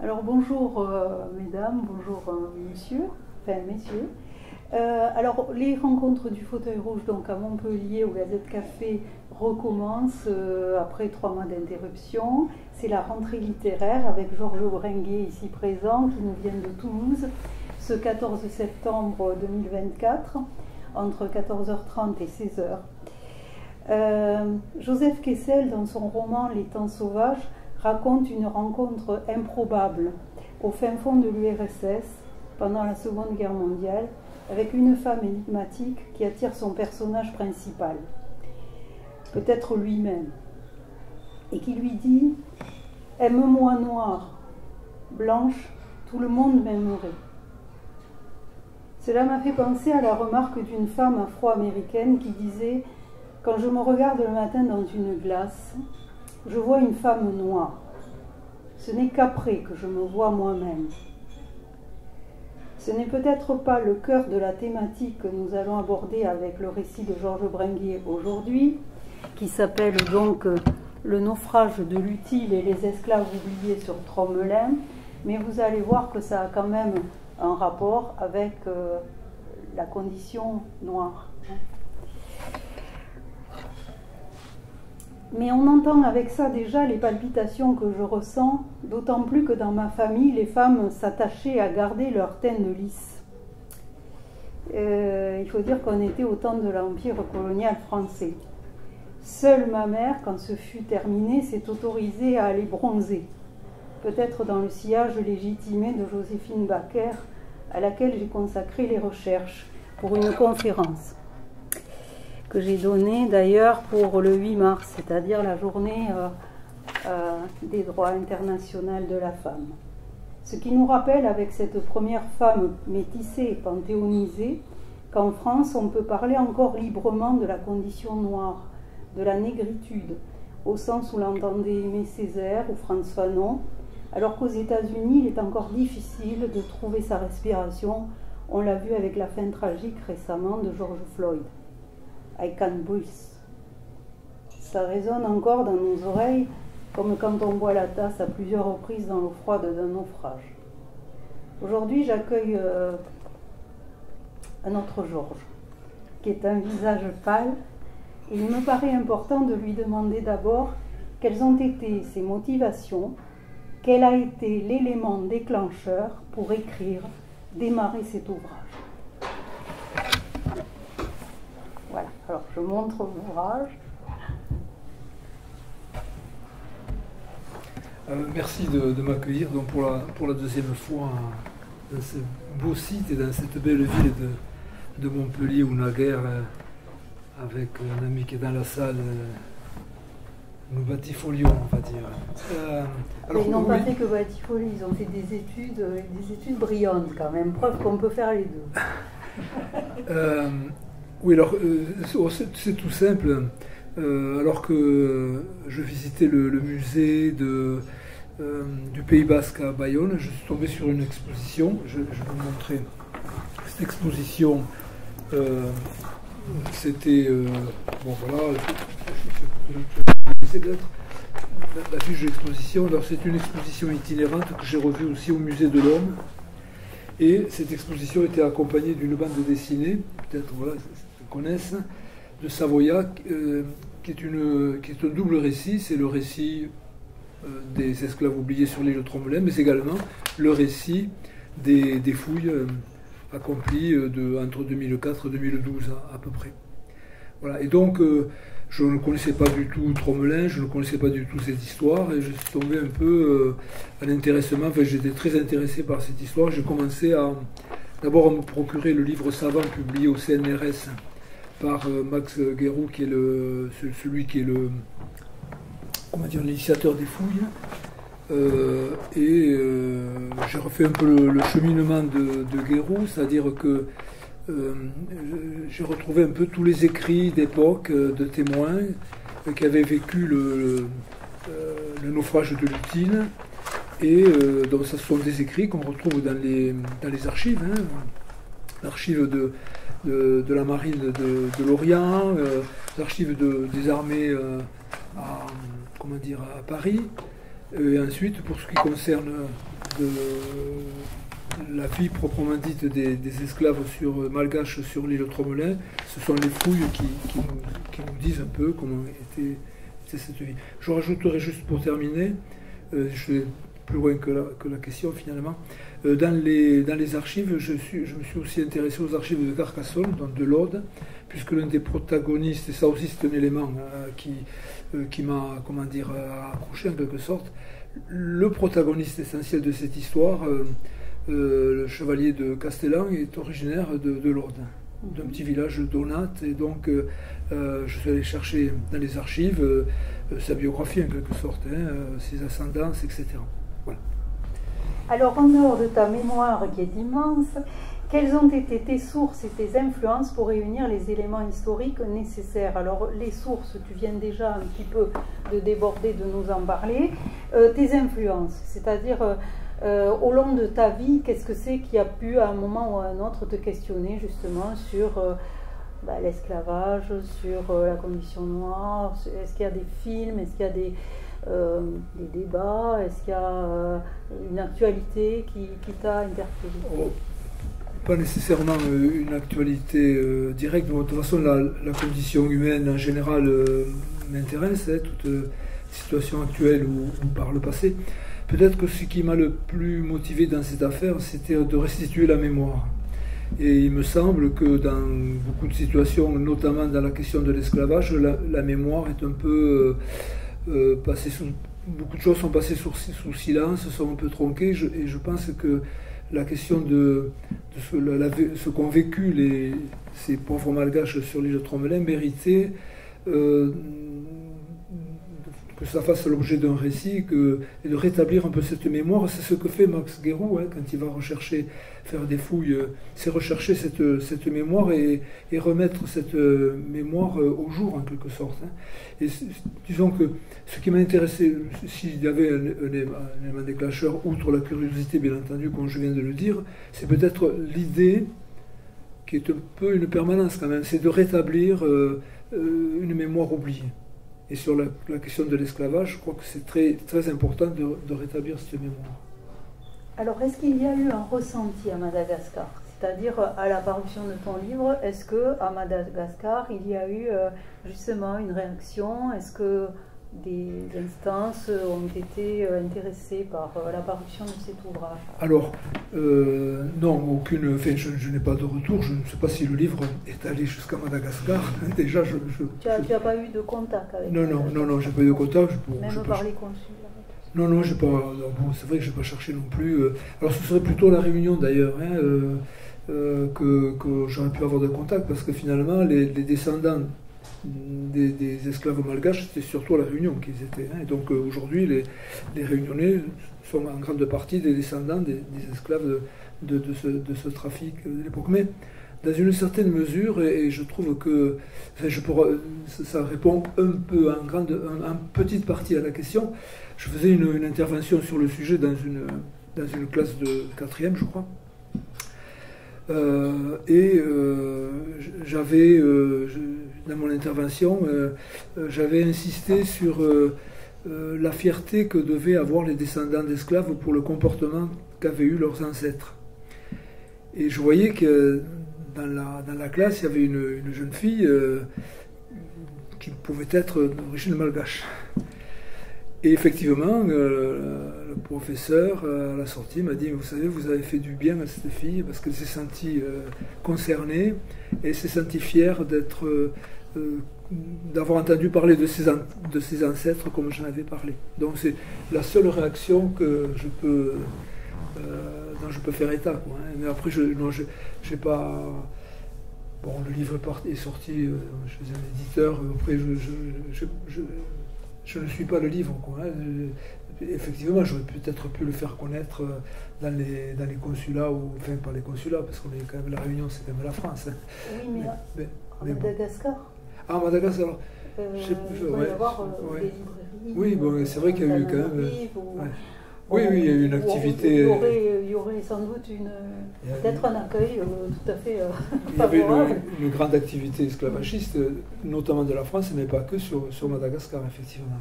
Alors bonjour mesdames, bonjour messieurs. Alors les rencontres du fauteuil rouge donc à Montpellier au Gazette Café recommencent après 3 mois d'interruption. C'est la rentrée littéraire avec Georges Bringuet ici présent qui nous vient de Toulouse ce 14 septembre 2024 entre 14h30 et 16h. Joseph Kessel dans son roman Les Temps sauvages raconte une rencontre improbable au fin fond de l'URSS pendant la Seconde Guerre mondiale avec une femme énigmatique qui attire son personnage principal, peut-être lui-même, et qui lui dit « Aime-moi noire, blanche, tout le monde m'aimerait ». Cela m'a fait penser à la remarque d'une femme afro-américaine qui disait « Quand je me regarde le matin dans une glace, je vois une femme noire. Ce n'est qu'après que je me vois moi-même. » Ce n'est peut-être pas le cœur de la thématique que nous allons aborder avec le récit de Georges Bringuet aujourd'hui, qui s'appelle donc « Le naufrage de l'utile et les esclaves oubliés sur Tromelin », mais vous allez voir que ça a quand même un rapport avec la condition noire. Mais on entend avec ça déjà les palpitations que je ressens, d'autant plus que dans ma famille, les femmes s'attachaient à garder leur teint de lisse. Il faut dire qu'on était au temps de l'Empire colonial français. Seule ma mère, quand ce fut terminé, s'est autorisée à aller bronzer, peut-être dans le sillage légitimé de Joséphine Baker, à laquelle j'ai consacré les recherches pour une conférence que j'ai donnée d'ailleurs pour le 8 mars, c'est-à-dire la journée des droits internationaux de la femme. Ce qui nous rappelle avec cette première femme métissée et panthéonisée qu'en France on peut parler encore librement de la condition noire, de la négritude, au sens où l'entendait Aimé Césaire ou Frantz Fanon, alors qu'aux États-Unis il est encore difficile de trouver sa respiration. On l'a vu avec la fin tragique récemment de George Floyd. I can't breathe. Ça résonne encore dans nos oreilles comme quand on boit la tasse à plusieurs reprises dans l'eau froide d'un naufrage. Aujourd'hui, j'accueille un autre Georges, qui est un visage pâle, et il me paraît important de lui demander d'abord quelles ont été ses motivations, quel a été l'élément déclencheur pour écrire, démarrer cet ouvrage. Voilà, alors je montre l'ouvrage. Merci de m'accueillir donc pour la deuxième fois dans ce beau site et dans cette belle ville de Montpellier où naguère, avec un ami qui est dans la salle, nous batifolions, on va dire. Alors, ils n'ont pas fait que batifoler, ils ont fait des études brillantes quand même, preuve qu'on peut faire les deux. Oui, alors c'est tout simple. Alors que je visitais le musée du Pays Basque à Bayonne, je suis tombé sur une exposition. Je vais vous montrer cette exposition. C'était bon voilà, c'est peut-être la fiche de l'exposition. Alors c'est une exposition itinérante que j'ai revue aussi au musée de l'Homme. Et cette exposition était accompagnée d'une bande dessinée, peut-être voilà, connaissent, de Savoia, qui est un double récit. C'est le récit des esclaves oubliés sur l'île de Tromelin, mais également le récit des fouilles accomplies entre 2004 et 2012 à peu près. Voilà. Et donc je ne connaissais pas du tout Tromelin, je ne connaissais pas du tout cette histoire, et je suis tombé un peu à l'intéressement. Enfin, j'étais très intéressé par cette histoire. J'ai commencé d'abord à me procurer le livre savant publié au CNRS par Max Guérou, qui est celui qui est l'initiateur des fouilles. J'ai refait un peu le cheminement de Guérou, c'est-à-dire que j'ai retrouvé un peu tous les écrits d'époque de témoins qui avaient vécu le naufrage de l'Utile, et donc ce sont des écrits qu'on retrouve dans les archives, hein, l'archive de la marine de l'Orient, l'archive des armées à Paris, et ensuite pour ce qui concerne la vie proprement dite des esclaves malgaches sur l'île Tromelin, ce sont les fouilles qui nous disent un peu comment était cette vie. Je rajouterai juste pour terminer, je vais plus loin que la question finalement, dans les archives, je me suis aussi intéressé aux archives de Carcassonne, donc de l'Aude, puisque l'un des protagonistes, et ça aussi c'est un élément qui m'a, comment dire, accroché en quelque sorte, le protagoniste essentiel de cette histoire, le chevalier de Castellan, est originaire de l'Aude, d'un petit village d'Onat, et donc je suis allé chercher dans les archives sa biographie en quelque sorte, ses ascendances, etc. Voilà. Alors, en dehors de ta mémoire qui est immense, quelles ont été tes sources et tes influences pour réunir les éléments historiques nécessaires? Alors, les sources, tu viens déjà un petit peu de déborder, de nous en parler. Tes influences, c'est-à-dire au long de ta vie, qu'est-ce que c'est qui a pu à un moment ou à un autre te questionner justement sur l'esclavage, sur la condition noire? Est-ce qu'il y a des films? Est-ce qu'il y a des débats? Est-ce qu'il y a une actualité qui t'a interpellé? Pas nécessairement une actualité directe. De toute façon, la condition humaine en général m'intéresse, toute situation actuelle ou par le passé. Peut-être que ce qui m'a le plus motivé dans cette affaire, c'était de restituer la mémoire. Et il me semble que dans beaucoup de situations, notamment dans la question de l'esclavage, la mémoire est un peu passée sous... Beaucoup de choses sont passées sous silence, sont un peu tronquées, et je pense que la question de ce qu'ont vécu ces pauvres malgaches sur l'île de Tromelin méritait que ça fasse l'objet d'un récit et de rétablir un peu cette mémoire. C'est ce que fait Max Guérou quand il va faire des fouilles, c'est rechercher cette mémoire et remettre cette mémoire au jour en quelque sorte. Et disons que ce qui m'a intéressé, s'il y avait un élément déclencheur, outre la curiosité bien entendu, comme je viens de le dire, c'est peut-être l'idée qui est un peu une permanence quand même, c'est de rétablir une mémoire oubliée. Et sur la question de l'esclavage, je crois que c'est très, très important de rétablir cette mémoire. Alors, est-ce qu'il y a eu un ressenti à Madagascar? C'est-à-dire, à la parution de ton livre, est-ce qu'à Madagascar, il y a eu justement une réaction? Est-ce que des instances ont été intéressées par la parution de cet ouvrage? Alors, non, aucune. Enfin, je n'ai pas de retour. Je ne sais pas si le livre est allé jusqu'à Madagascar. Déjà, tu n'as pas eu de contact avec? Non, j'ai pas eu de contact. Même par les consuls? Non, j'ai pas. Bon, c'est vrai que je n'ai pas cherché non plus. Alors, ce serait plutôt la Réunion d'ailleurs. Que j'aurais pu avoir de contact, parce que finalement les descendants des esclaves malgaches, c'était surtout à la Réunion qu'ils étaient. Et donc aujourd'hui les Réunionnais sont en grande partie des descendants des esclaves de ce trafic de l'époque. Mais dans une certaine mesure, et je trouve que ça répond un peu en petite partie à la question. Je faisais une intervention sur le sujet dans une classe de 4e, je crois. J'avais, dans mon intervention, j'avais insisté sur la fierté que devaient avoir les descendants d'esclaves pour le comportement qu'avaient eu leurs ancêtres. Et je voyais que dans la classe, il y avait une jeune fille qui pouvait être d'origine malgache. Et effectivement, le professeur, à la sortie, m'a dit « Vous savez, vous avez fait du bien à cette fille parce qu'elle s'est sentie concernée et elle s'est sentie fière d'avoir entendu parler de ses ancêtres comme j'en avais parlé. » Donc c'est la seule réaction dont je peux faire état. Mais après, j'ai pas... Bon, le livre est sorti chez un éditeur. Après, je ne suis pas le livre. Effectivement, j'aurais peut-être pu le faire connaître dans les consulats, enfin pas les consulats, parce qu'on est quand même la Réunion, c'est quand même la France. Oui, mais Madagascar. Bon. Ah, Madagascar. Il doit y avoir des librairies. Oui, bon, c'est vrai qu'il y a eu quand même. Oui, il y a eu une activité. Il y aurait sans doute peut-être un accueil tout à fait favorable. Il y avait une grande activité esclavagiste, notamment de la France, mais pas que sur Madagascar, effectivement.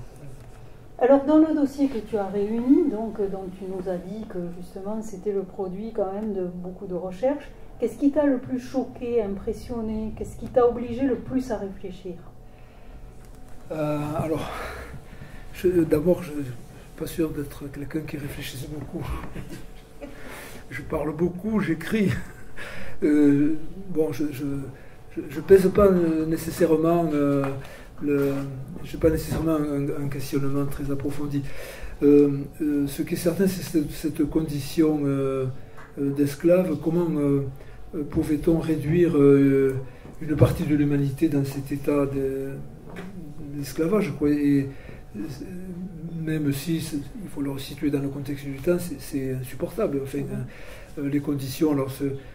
Alors, dans le dossier que tu as réuni, donc, dont tu nous as dit que justement c'était le produit quand même de beaucoup de recherches, qu'est-ce qui t'a le plus choqué, impressionné? Qu'est-ce qui t'a obligé le plus à réfléchir? Alors, d'abord, je ne suis pas sûr d'être quelqu'un qui réfléchisse beaucoup. Je parle beaucoup, j'écris. Bon, je pèse pas nécessairement... je n'ai pas nécessairement un questionnement très approfondi. Ce qui est certain, c'est cette condition d'esclave. Comment pouvait-on réduire une partie de l'humanité dans cet état d'esclavage, quoi. Et même si, il faut le resituer dans le contexte du temps, c'est insupportable. Enfin, les conditions, alors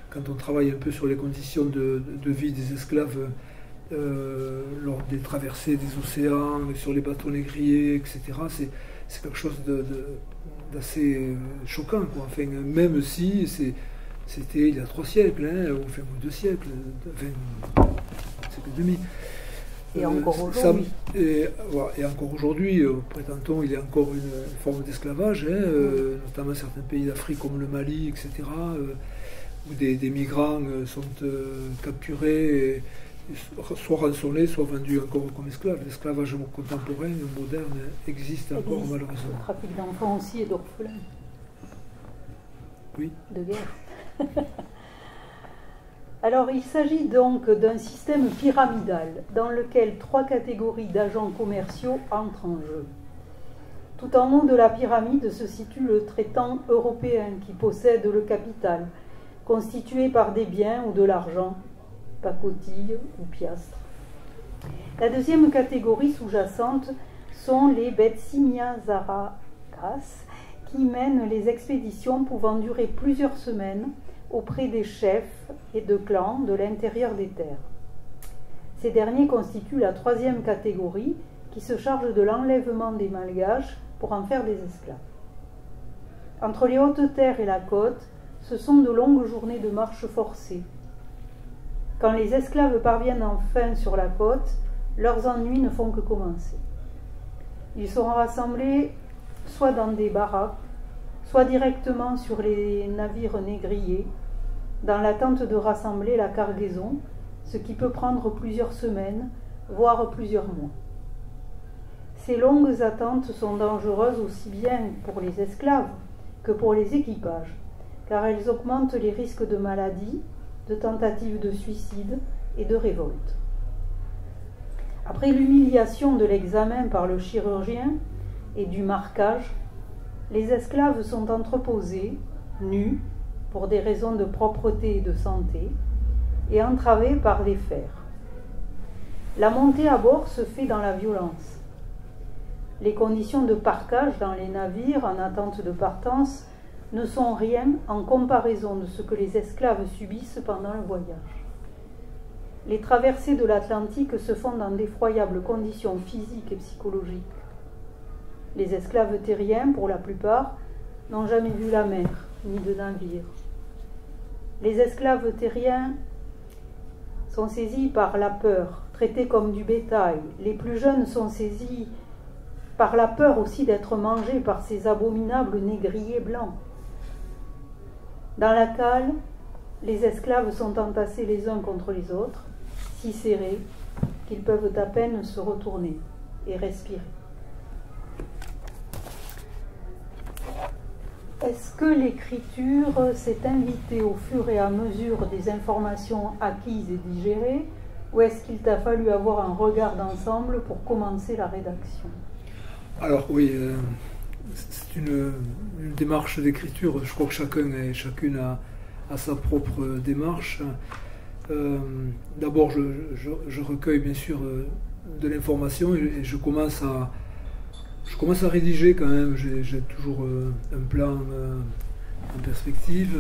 quand on travaille un peu sur les conditions de vie des esclaves, lors des traversées des océans, sur les bateaux négriers, etc., c'est quelque chose d'assez choquant, quoi. Enfin, même si c'était il y a 3 siècles, hein, enfin, ou 2 siècles, enfin, un siècle et demi. Et encore aujourd'hui. Et encore aujourd'hui, prétend-on, il y a encore une forme d'esclavage, hein, notamment certains pays d'Afrique comme le Mali, etc., où des migrants sont capturés, et soit rançonnés, soit vendus encore comme esclaves. L'esclavage contemporain, moderne, existe encore malheureusement. Le trafic d'enfants aussi et d'orphelins. Oui. De guerre. Alors, il s'agit donc d'un système pyramidal dans lequel 3 catégories d'agents commerciaux entrent en jeu. Tout en haut de la pyramide se situe le traitant européen qui possède le capital, constitué par des biens ou de l'argent, pacotille ou piastres. La deuxième catégorie sous-jacente sont les Betsimiazarakas qui mènent les expéditions pouvant durer plusieurs semaines auprès des chefs et de clans de l'intérieur des terres. Ces derniers constituent la 3e catégorie qui se charge de l'enlèvement des malgaches pour en faire des esclaves. Entre les hautes terres et la côte, ce sont de longues journées de marche forcée. Quand les esclaves parviennent enfin sur la côte, leurs ennuis ne font que commencer. Ils seront rassemblés soit dans des baraques, soit directement sur les navires négriers, dans l'attente de rassembler la cargaison, ce qui peut prendre plusieurs semaines, voire plusieurs mois. Ces longues attentes sont dangereuses aussi bien pour les esclaves que pour les équipages, car elles augmentent les risques de maladie, de tentatives de suicide et de révolte. Après l'humiliation de l'examen par le chirurgien et du marquage, les esclaves sont entreposés, nus, pour des raisons de propreté et de santé, et entravés par les fers. La montée à bord se fait dans la violence. Les conditions de parquage dans les navires en attente de partance ne sont rien en comparaison de ce que les esclaves subissent pendant le voyage. Les traversées de l'Atlantique se font dans d'effroyables conditions physiques et psychologiques. Les esclaves terriens, pour la plupart, n'ont jamais vu la mer, ni de navire. Les esclaves terriens sont saisis par la peur, traités comme du bétail. Les plus jeunes sont saisis par la peur aussi d'être mangés par ces abominables négriers blancs. Dans la cale, les esclaves sont entassés les uns contre les autres, si serrés qu'ils peuvent à peine se retourner et respirer. Est-ce que l'écriture s'est invitée au fur et à mesure des informations acquises et digérées, ou est-ce qu'il t'a fallu avoir un regard d'ensemble pour commencer la rédaction? Alors oui, c'est une démarche d'écriture. Je crois que chacun et chacune a sa propre démarche. D'abord, je recueille bien sûr de l'information et je commence à rédiger quand même. J'ai toujours un plan en perspective.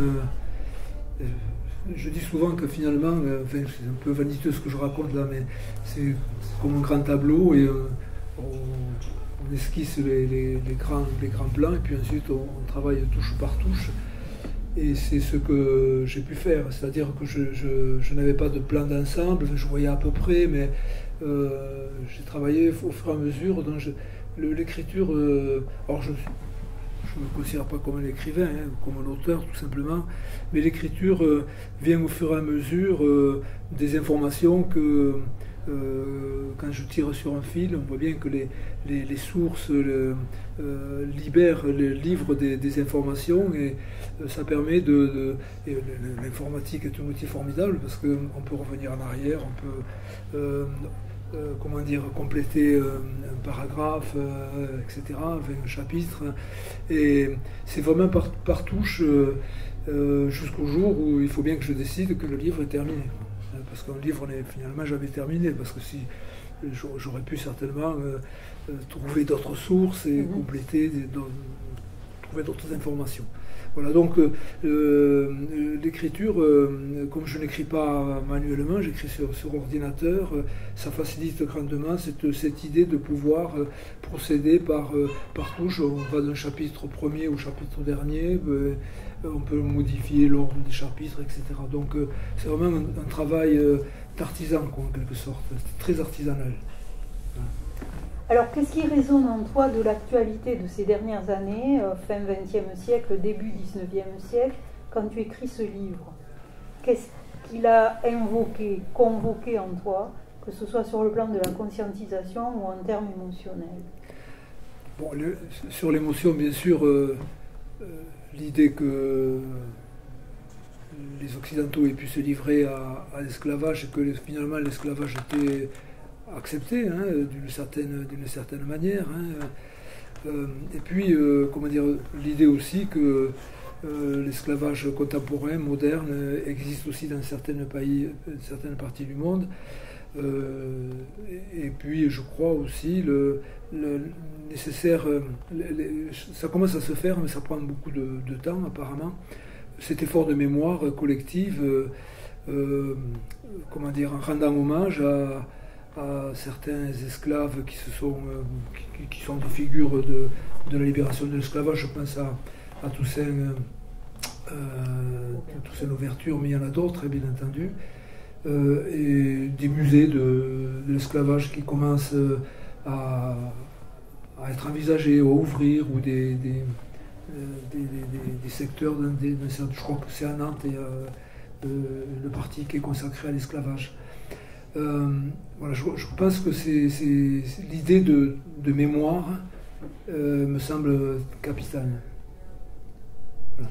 Je dis souvent que finalement, enfin, c'est un peu vaniteux ce que je raconte là, mais c'est comme un grand tableau et on esquisse les grands plans et puis ensuite on travaille touche par touche. Et c'est ce que j'ai pu faire, c'est-à-dire que je n'avais pas de plan d'ensemble, je voyais à peu près, mais j'ai travaillé au fur et à mesure, donc l'écriture, alors je ne me considère pas comme un écrivain, hein, comme un auteur tout simplement, mais l'écriture vient au fur et à mesure des informations que quand je tire sur un fil, on voit bien que les sources libèrent le livre des informations et ça permet et l'informatique est un outil formidable parce qu'on peut revenir en arrière, on peut comment dire, compléter un paragraphe, etc., avec un chapitre. Et c'est vraiment par touche jusqu'au jour où il faut bien que je décide que le livre est terminé. Parce qu'un livre n'est finalement jamais terminé, parce que si j'aurais pu certainement trouver d'autres sources et compléter, trouver d'autres informations. Voilà, donc l'écriture, comme je n'écris pas manuellement, j'écris sur ordinateur, ça facilite grandement cette idée de pouvoir procéder par touche. On va d'un chapitre premier au chapitre dernier, on peut modifier l'ordre des chapitres, etc. Donc c'est vraiment un travail d'artisan, en quelque sorte, très artisanal. Alors, qu'est-ce qui résonne en toi de l'actualité de ces dernières années, fin XXe siècle, début XIXe siècle, quand tu écris ce livre? Qu'est-ce qu'il a invoqué, convoqué en toi, que ce soit sur le plan de la conscientisation ou en termes émotionnels? Bon, sur l'émotion, bien sûr, l'idée que les Occidentaux aient pu se livrer à l'esclavage et que finalement l'esclavage était accepté, hein, d'une certaine manière, hein. Et puis comment dire, l'idée aussi que l'esclavage contemporain, moderne, existe aussi dans certaines parties du monde. Et puis je crois aussi le nécessaire, ça commence à se faire, mais ça prend beaucoup de temps apparemment, cet effort de mémoire collective, comment dire, en rendant hommage à certains esclaves qui sont des figures de la libération de l'esclavage. Je pense à Toussaint Louverture, mais il y en a d'autres, bien entendu, et des musées de l'esclavage qui commencent à être envisagés, à ouvrir, ou des secteurs, je crois que c'est à Nantes, et le parti qui est consacré à l'esclavage. Voilà, je pense que c'est l'idée de mémoire me semble capitale. Voilà.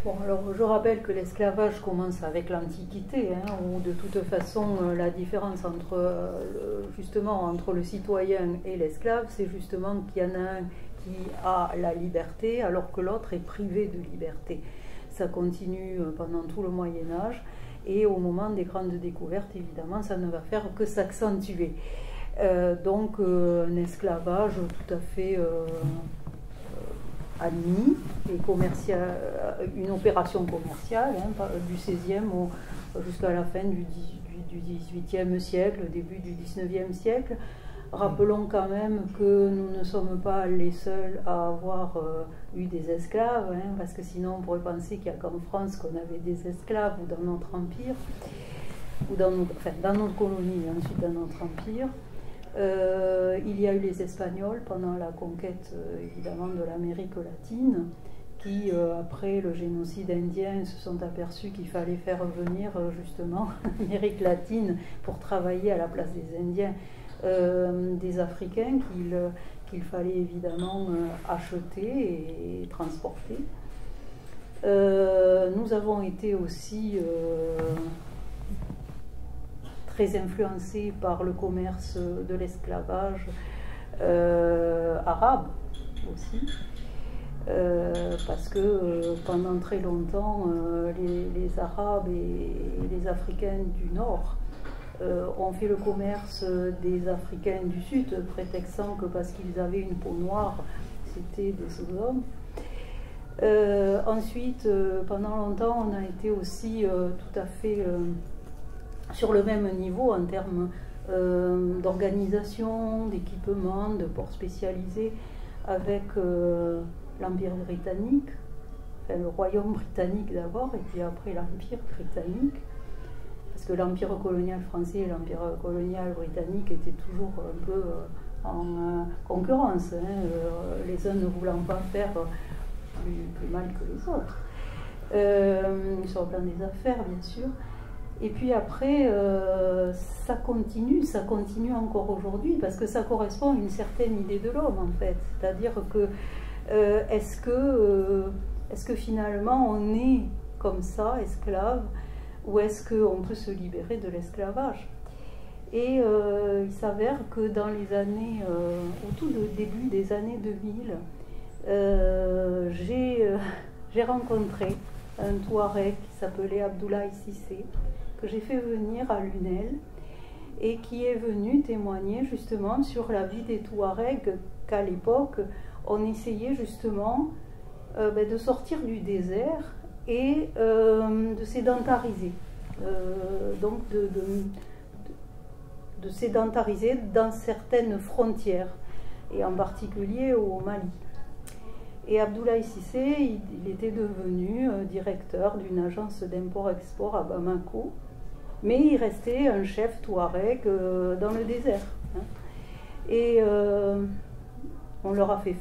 Bon, alors je rappelle que l'esclavage commence avec l'Antiquité, hein, où de toute façon la différence justement entre le citoyen et l'esclave, c'est justement qu'il y en a un qui a la liberté alors que l'autre est privé de liberté. Ça continue pendant tout le Moyen-Âge. Et au moment des grandes découvertes, évidemment, ça ne va faire que s'accentuer. Donc, un esclavage tout à fait admis et commercial, une opération commerciale, hein, du XVIe jusqu'à la fin du XVIIIe siècle, début du XIXe siècle. Rappelons quand même que nous ne sommes pas les seuls à avoir eu des esclaves, hein, parce que sinon on pourrait penser qu'il n'y a qu'en France qu'on avait des esclaves, ou dans notre empire, ou dans notre colonie, et ensuite dans notre empire. Il y a eu les Espagnols pendant la conquête, évidemment, de l'Amérique latine, qui, après le génocide indien, se sont aperçus qu'il fallait faire venir justement l'Amérique latine pour travailler à la place des Indiens. Des Africains qu'il fallait évidemment acheter et transporter. Nous avons été aussi très influencés par le commerce de l'esclavage arabe aussi, parce que pendant très longtemps, les Arabes et les Africains du Nord ont fait le commerce des Africains du Sud, prétextant que parce qu'ils avaient une peau noire, c'était des sodomes. Ensuite, pendant longtemps, on a été aussi tout à fait sur le même niveau en termes d'organisation, d'équipement, de ports spécialisés avec l'Empire britannique, enfin le Royaume britannique d'abord, et puis après l'Empire britannique. Parce que l'empire colonial français et l'empire colonial britannique étaient toujours un peu en concurrence, hein, les uns ne voulant pas faire plus mal que les autres, sur le plan des affaires bien sûr. Et puis après, ça continue encore aujourd'hui, parce que ça correspond à une certaine idée de l'homme en fait. C'est-à-dire que est-ce que finalement on est comme ça, esclave, ou est-ce qu'on peut se libérer de l'esclavage? Et il s'avère que dans les années, au tout début des années 2000, j'ai rencontré un Touareg qui s'appelait Abdoulaye Cissé, que j'ai fait venir à Lunel, et qui est venu témoigner justement sur la vie des Touaregs, qu'à l'époque, on essayait justement de sortir du désert et de sédentariser. Donc de sédentariser dans certaines frontières, et en particulier au Mali. Et Abdoulaye Cissé, il était devenu directeur d'une agence d'import-export à Bamako, mais il restait un chef touareg dans le désert. Hein. Et on leur a fait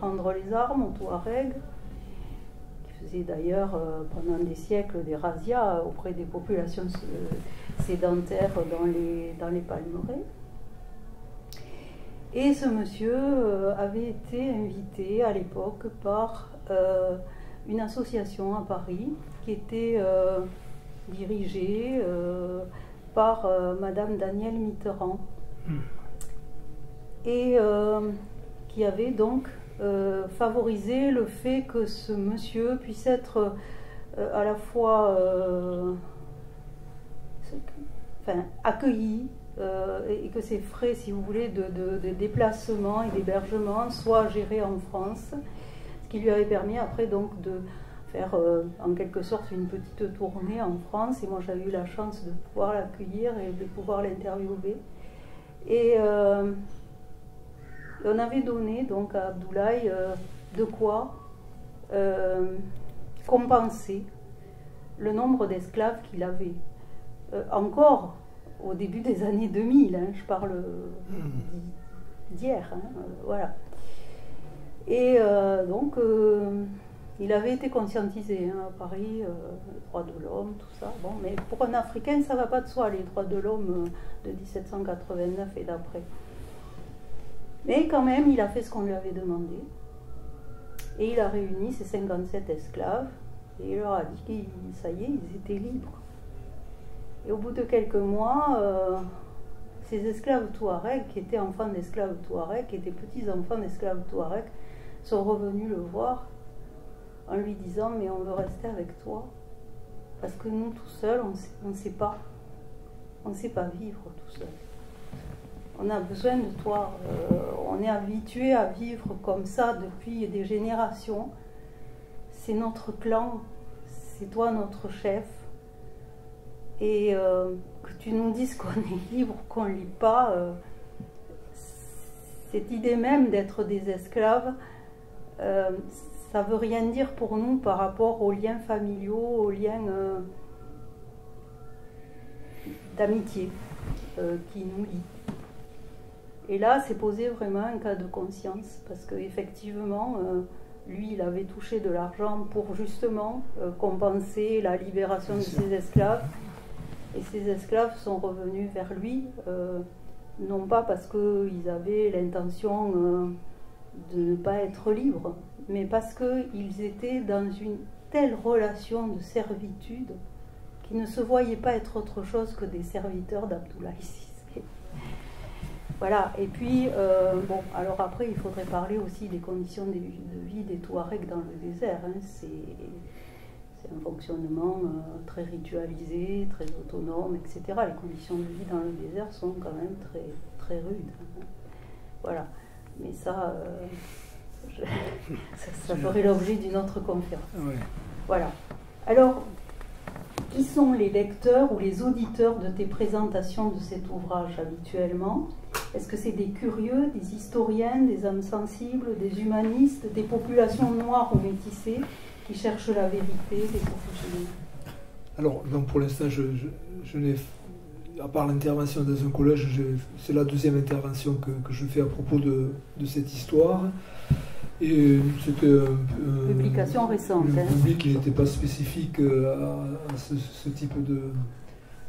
rendre les armes aux Touaregs, qui faisaient d'ailleurs pendant des siècles des razzias auprès des populations sédentaires dans les palmeraies. Et ce monsieur avait été invité à l'époque par une association à Paris qui était dirigée par Madame Danielle Mitterrand, et qui avait donc favorisé le fait que ce monsieur puisse être à la fois accueilli, et que ses frais, si vous voulez, de déplacement et d'hébergement soient gérés en France, ce qui lui avait permis après donc de faire en quelque sorte une petite tournée en France. Et moi j'avais eu la chance de pouvoir l'accueillir et de pouvoir l'interviewer. Et on avait donné donc à Abdoulaye de quoi compenser le nombre d'esclaves qu'il avait. Encore au début des années 2000, hein, je parle d'hier, hein, voilà. Et donc, il avait été conscientisé hein, à Paris, les droits de l'homme, tout ça. Bon, mais pour un Africain, ça ne va pas de soi, les droits de l'homme de 1789 et d'après. Mais quand même, il a fait ce qu'on lui avait demandé. Et il a réuni ses 57 esclaves, et il leur a dit que ça y est, ils étaient libres. Et au bout de quelques mois, ces esclaves touaregs, qui étaient enfants d'esclaves touaregs, qui étaient petits-enfants d'esclaves touaregs, sont revenus le voir en lui disant « Mais on veut rester avec toi, parce que nous, tout seuls, on ne sait pas vivre tout seul. On a besoin de toi, on est habitué à vivre comme ça depuis des générations. C'est notre clan, c'est toi notre chef. Et que tu nous dises qu'on est libre, qu'on ne lit pas, cette idée même d'être des esclaves, ça ne veut rien dire pour nous par rapport aux liens familiaux, aux liens d'amitié qui nous lient. Et là, c'est posé vraiment un cas de conscience, parce qu'effectivement, lui, il avait touché de l'argent pour justement compenser la libération de ses esclaves. Et ces esclaves sont revenus vers lui, non pas parce qu'ils avaient l'intention de ne pas être libres, mais parce qu'ils étaient dans une telle relation de servitude qu'ils ne se voyaient pas être autre chose que des serviteurs d'Abdoulaye Cissé. Voilà, et puis, bon, alors après, il faudrait parler aussi des conditions de vie des Touaregs dans le désert. Hein. C'est un fonctionnement très ritualisé, très autonome, etc. Les conditions de vie dans le désert sont quand même très, très rudes. Hein. Voilà. Mais ça, ça ferait l'objet d'une autre conférence. Ouais. Voilà. Alors, qui sont les lecteurs ou les auditeurs de tes présentations de cet ouvrage habituellement? Est-ce que c'est des curieux, des historiens, des âmes sensibles, des humanistes, des populations noires ou métissées qui cherchent la vérité, des professionnels? Alors, donc pour l'instant, je n'ai à part l'intervention dans un collège, c'est la deuxième intervention que je fais à propos de cette histoire. Et c'était publication récente. Un public qui n'était pas spécifique à ce type de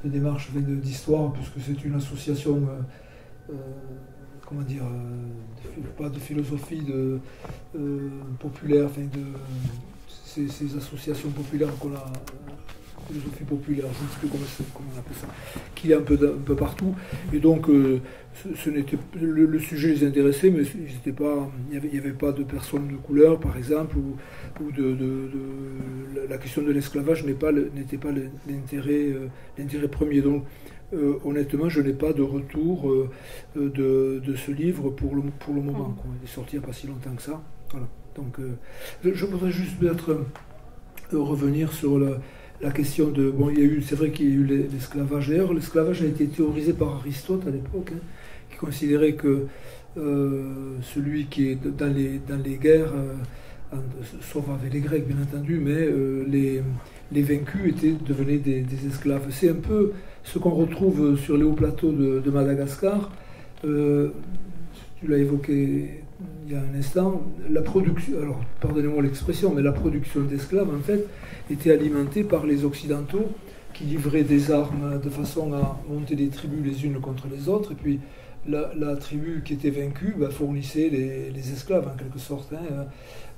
démarche d'histoire, puisque c'est une association, comment dire, pas de philosophie populaire, enfin ces associations populaires qu'on a, philosophie populaire, je ne sais plus comment on appelle ça, qu'il y a un peu partout. Et donc, le sujet les intéressait, mais il n'y avait pas de personnes de couleur, par exemple, ou la question de l'esclavage n'était pas l'intérêt premier. Donc, honnêtement, je n'ai pas de retour de ce livre pour le moment. Quoi. Il est sorti il n'y a pas si longtemps que ça. Voilà. Donc, je voudrais juste peut-être revenir sur la question de... Bon, c'est vrai qu'il y a eu l'esclavage. D'ailleurs, l'esclavage a été théorisé par Aristote à l'époque, qui considérait que celui qui est dans les guerres, sauf avec les Grecs bien entendu, mais les vaincus devenaient des esclaves. C'est un peu ce qu'on retrouve sur les hauts plateaux de Madagascar. Tu l'as évoqué il y a un instant, la production, alors pardonnez-moi l'expression, mais la production d'esclaves en fait était alimentée par les Occidentaux qui livraient des armes de façon à monter des tribus les unes contre les autres, et puis la tribu qui était vaincue fournissait les esclaves en quelque sorte. Hein.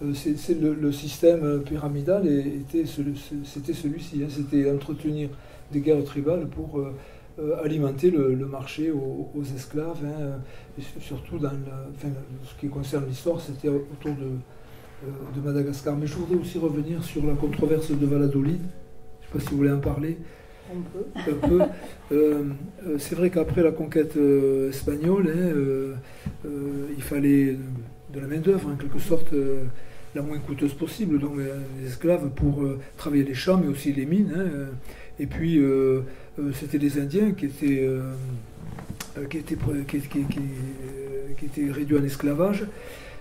Le système pyramidal c'était celui-ci, hein. C'était entretenir des guerres tribales pour alimenter le marché aux esclaves, hein, et surtout ce qui concerne l'histoire, c'était autour de Madagascar. Mais je voudrais aussi revenir sur la controverse de Valladolid. Je ne sais pas si vous voulez en parler. Un peu. C'est vrai qu'après la conquête espagnole, hein, il fallait de la main-d'œuvre, en quelque sorte, la moins coûteuse possible, donc les esclaves pour travailler les champs, mais aussi les mines. Hein, et puis, c'était les Indiens qui étaient réduits en esclavage,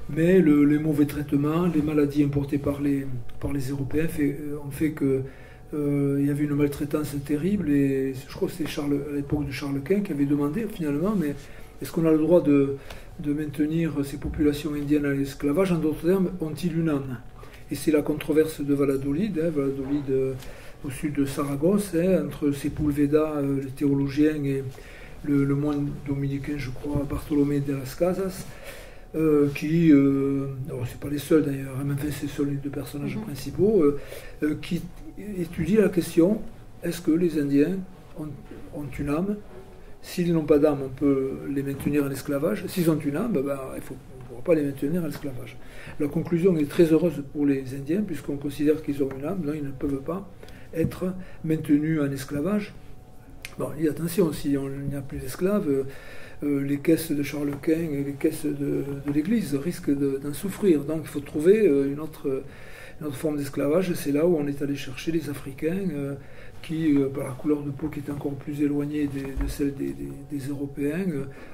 mais les mauvais traitements, les maladies importées par les Européens ont fait que il y avait une maltraitance terrible, et je crois que c'était à l'époque de Charles Quint qui avait demandé finalement, mais est-ce qu'on a le droit de maintenir ces populations indiennes à l'esclavage? En d'autres termes, ont-ils une âme? Et c'est la controverse de Valladolid, hein, au sud de Saragosse, hein, entre Sepúlveda, le théologien, et le moine dominicain, je crois, Bartolomé de las Casas, qui, alors c'est pas les seuls d'ailleurs, hein, même si ce sont les deux personnages principaux, qui étudient la question, est-ce que les Indiens ont une âme? S'ils n'ont pas d'âme, on peut les maintenir en esclavage. S'ils ont une âme, on ne pourra pas les maintenir en esclavage. La conclusion est très heureuse pour les Indiens, puisqu'on considère qu'ils ont une âme, non, ils ne peuvent pas être maintenus en esclavage. Bon, il y a attention, s'il n'y a plus d'esclaves, les caisses de Charles Quint et les caisses de l'Église risquent d'en souffrir. Donc il faut trouver une autre forme d'esclavage. C'est là où on est allé chercher les Africains qui, par la couleur de peau qui est encore plus éloignée de celle des Européens,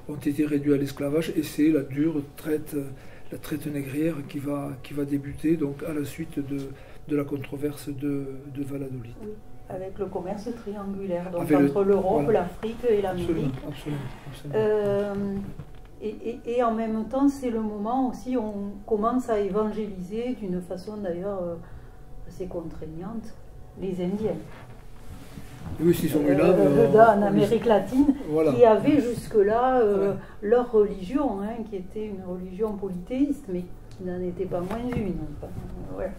ont été réduits à l'esclavage. Et c'est la dure traite négrière qui va débuter donc à la suite de la controverse de Valladolid. Oui, avec le commerce triangulaire, donc entre l'Europe, voilà, l'Afrique et l'Amérique. Absolument. Et en même temps, c'est le moment aussi où on commence à évangéliser, d'une façon d'ailleurs assez contraignante, les Indiens. Oui, s'ils sont là, en Amérique latine, voilà, qui avaient jusque-là leur religion, hein, qui était une religion polythéiste, mais qui n'en était pas moins une. Voilà.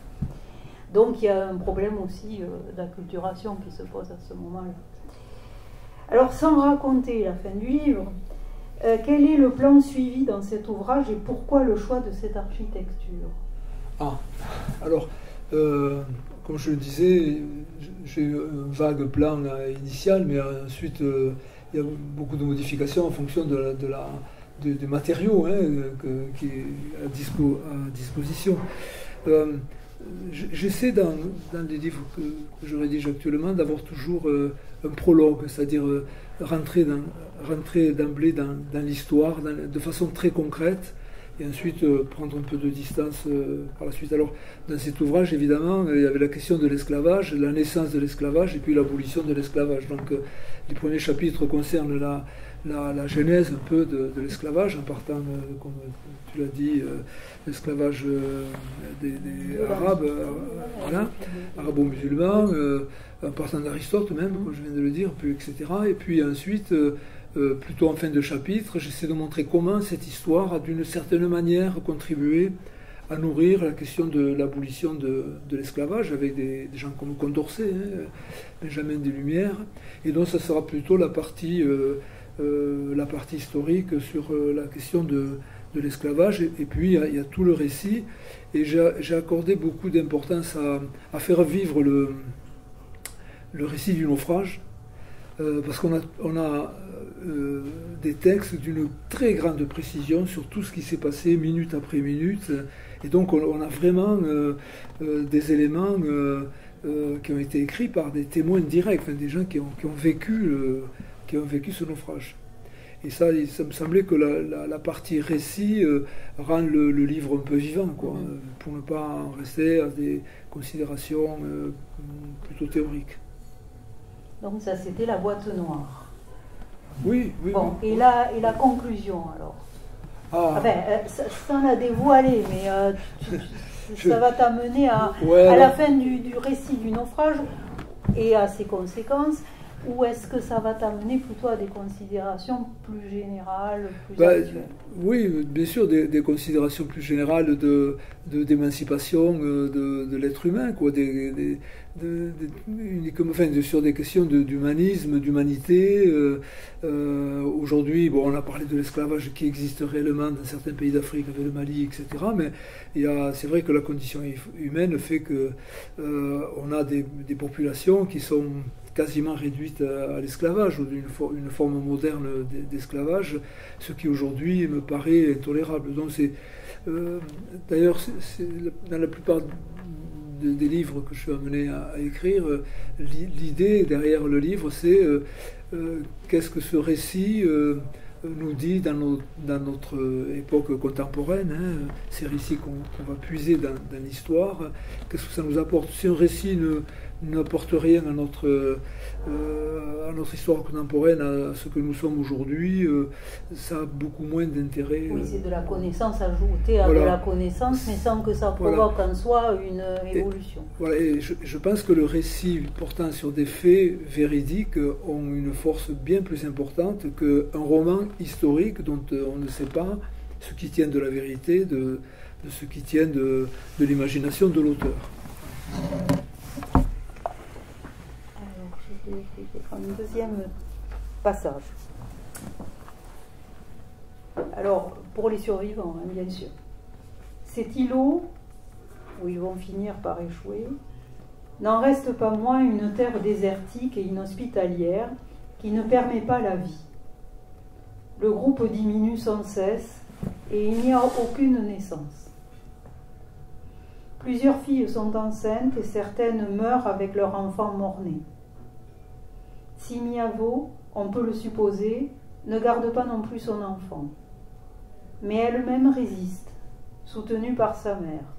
Donc il y a un problème aussi d'acculturation qui se pose à ce moment-là. Alors, sans raconter la fin du livre, quel est le plan suivi dans cet ouvrage et pourquoi le choix de cette architecture? Alors, comme je le disais, j'ai un vague plan initial, mais ensuite il y a beaucoup de modifications en fonction des matériaux, hein, qui est à disposition. J'essaie dans les livres que je rédige actuellement d'avoir toujours un prologue, c'est-à-dire rentrer d'emblée dans l'histoire de façon très concrète, et ensuite prendre un peu de distance par la suite. Alors, dans cet ouvrage, évidemment, il y avait la question de l'esclavage, la naissance de l'esclavage et puis l'abolition de l'esclavage. Donc, les premiers chapitres concernent la genèse un peu de l'esclavage, en partant, comme tu l'as dit, l'esclavage des Arabes, voilà, arabo-musulmans, en partant d'Aristote même, comme je viens de le dire, puis, etc. Et puis ensuite, plutôt en fin de chapitre, j'essaie de montrer comment cette histoire a d'une certaine manière contribué à nourrir la question de l'abolition de l'esclavage avec des gens comme Condorcet, Benjamin des Lumières. Et donc ça sera plutôt la partie historique sur la question de l'esclavage. Et puis il y a tout le récit. Et j'ai accordé beaucoup d'importance à faire vivre le récit du naufrage, parce qu'on a des textes d'une très grande précision sur tout ce qui s'est passé minute après minute, et donc on a vraiment des éléments qui ont été écrits par des témoins directs, enfin, des gens qui ont vécu ce naufrage. Et ça me semblait que la partie récit rend le livre un peu vivant, quoi, pour ne pas en rester à des considérations plutôt théoriques. Donc ça, c'était la boîte noire. Oui. Bon, oui. Et la conclusion, alors. Enfin, sans la dévoiler, mais ça va t'amener à la fin du récit du naufrage et à ses conséquences, ou est-ce que ça va t'amener plutôt à des considérations plus générales, plus actuelles? Oui, bien sûr, des considérations plus générales d'émancipation de l'être humain, quoi, sur des questions d'humanisme, d'humanité. Aujourd'hui, on a parlé de l'esclavage qui existe réellement dans certains pays d'Afrique, avec le Mali, etc. Mais c'est vrai que la condition humaine fait que on a des populations qui sont quasiment réduite à l'esclavage, ou une forme moderne d'esclavage, ce qui aujourd'hui me paraît intolérable. Donc d'ailleurs, dans la plupart des livres que je suis amené à écrire, l'idée derrière le livre, c'est qu'est-ce que ce récit nous dit dans notre époque contemporaine, ces récits qu'on va puiser dans l'histoire, qu'est-ce que ça nous apporte? Si un récit n'apporte rien à notre histoire contemporaine, à ce que nous sommes aujourd'hui, ça a beaucoup moins d'intérêt. Oui, c'est de la connaissance ajoutée à de la connaissance, mais sans que ça provoque en soi une évolution. Et je pense que le récit portant sur des faits véridiques ont une force bien plus importante qu'un roman historique dont on ne sait pas ce qui tient de la vérité, de ce qui tient de l'imagination de l'auteur. Je vais prendre un deuxième passage. Alors, pour les survivants, bien sûr. Cet îlot, où ils vont finir par échouer, n'en reste pas moins une terre désertique et inhospitalière qui ne permet pas la vie. Le groupe diminue sans cesse et il n'y a aucune naissance. Plusieurs filles sont enceintes et certaines meurent avec leur enfant mort-né. Simiavo, on peut le supposer, ne garde pas non plus son enfant. Mais elle-même résiste, soutenue par sa mère.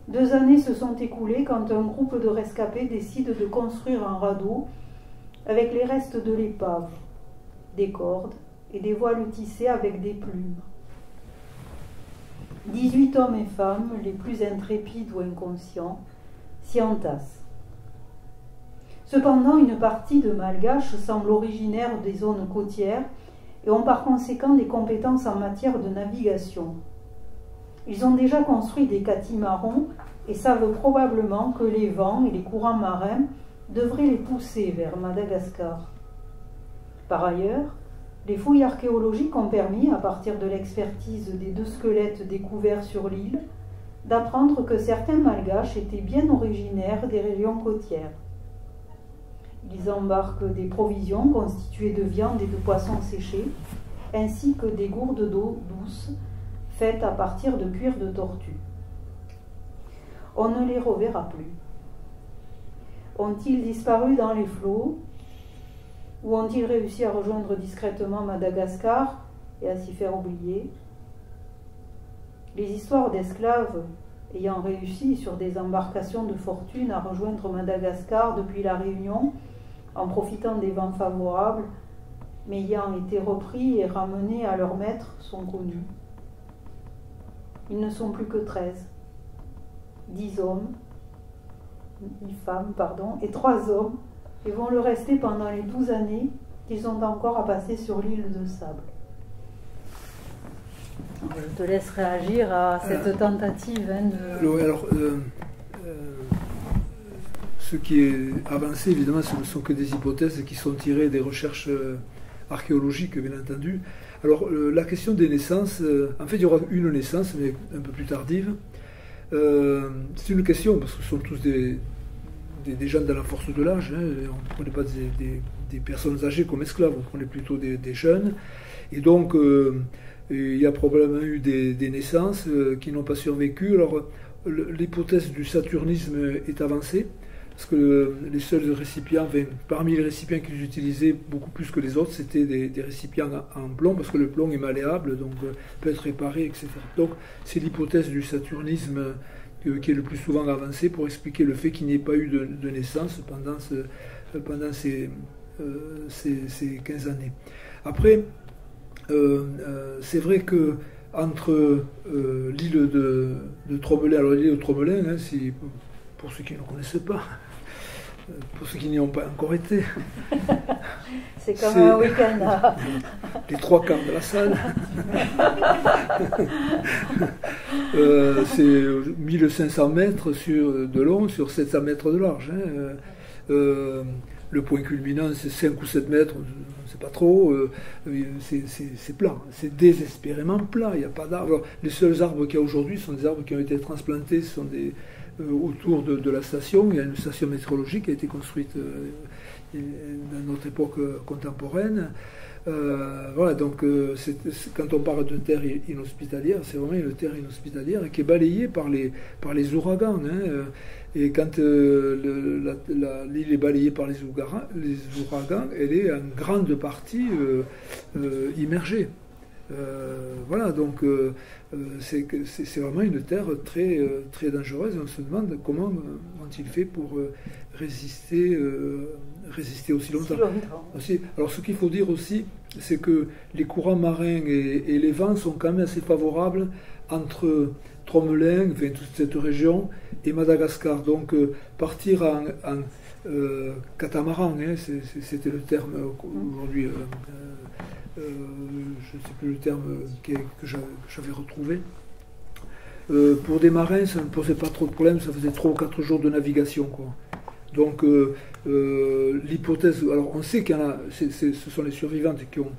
2 années se sont écoulées quand un groupe de rescapés décide de construire un radeau avec les restes de l'épave, des cordes et des voiles tissées avec des plumes. 18 hommes et femmes, les plus intrépides ou inconscients, s'y entassent. Cependant, une partie de Malgaches semble originaire des zones côtières et ont par conséquent des compétences en matière de navigation. Ils ont déjà construit des catamarans et savent probablement que les vents et les courants marins devraient les pousser vers Madagascar. Par ailleurs, les fouilles archéologiques ont permis, à partir de l'expertise des 2 squelettes découverts sur l'île, d'apprendre que certains Malgaches étaient bien originaires des régions côtières. Ils embarquent des provisions constituées de viande et de poissons séchés, ainsi que des gourdes d'eau douce faites à partir de cuir de tortue. On ne les reverra plus. Ont-ils disparu dans les flots, ou ont-ils réussi à rejoindre discrètement Madagascar et à s'y faire oublier? Les histoires d'esclaves ayant réussi sur des embarcations de fortune à rejoindre Madagascar depuis la Réunion, en profitant des vents favorables, mais ayant été repris et ramenés à leur maître, sont connus. Ils ne sont plus que 13. 10 hommes, 10 femmes, pardon, et 3 hommes, et vont le rester pendant les 12 années qu'ils ont encore à passer sur l'île de Sable. Je te laisse réagir à cette tentative de... Oui, alors, ce qui est avancé, évidemment, ce ne sont que des hypothèses qui sont tirées des recherches archéologiques, bien entendu. Alors, la question des naissances, en fait, il y aura une naissance, mais un peu plus tardive. C'est une question, parce que ce sont tous des gens dans la force de l'âge. Hein. On ne prenait pas des personnes âgées comme esclaves, on prenait plutôt des jeunes. Et donc, il y a probablement eu des naissances qui n'ont pas survécu. Alors, l'hypothèse du saturnisme est avancée, parce que les seuls récipients, enfin, parmi les récipients qu'ils utilisaient beaucoup plus que les autres, c'était des récipients en plomb, parce que le plomb est malléable, donc peut être réparé, etc. Donc, c'est l'hypothèse du saturnisme qui est le plus souvent avancée pour expliquer le fait qu'il n'y ait pas eu de naissance pendant ces 15 années. Après, c'est vrai que entre l'île de Tromelin, alors l'île de Tromelin, hein, pour ceux qui ne connaissent pas, pour ceux qui n'y ont pas encore été, c'est comme un week-end. Les 3 quarts de la salle. C'est 1500 mètres de long sur 700 mètres de large. Hein. Le point culminant, c'est 5 ou 7 mètres, on ne sait pas trop. C'est plat, c'est désespérément plat, il n'y a pas d'arbres. Les seuls arbres qu'il y a aujourd'hui sont des arbres qui ont été transplantés, ce sont autour de la station. Il y a une station météorologique qui a été construite dans notre époque contemporaine. Voilà, donc quand on parle de terre inhospitalière, c'est vraiment une terre inhospitalière qui est balayée par les ouragans. Hein. Et quand l'île est balayée par les ouragans, elle est en grande partie immergée. Voilà, donc c'est vraiment une terre très, très dangereuse. Et on se demande comment ont-ils fait pour résister aussi longtemps. Alors ce qu'il faut dire aussi, c'est que les courants marins et les vents sont quand même assez favorables entre Tromelin, enfin, toute cette région, et Madagascar. Donc partir en catamaran, hein, c'était le terme aujourd'hui, je ne sais plus le terme que j'avais retrouvé. Pour des marins, ça ne posait pas trop de problème, ça faisait 3 ou 4 jours de navigation, quoi. Donc l'hypothèse, alors on sait qu'il y en a, ce sont les survivantes qui ont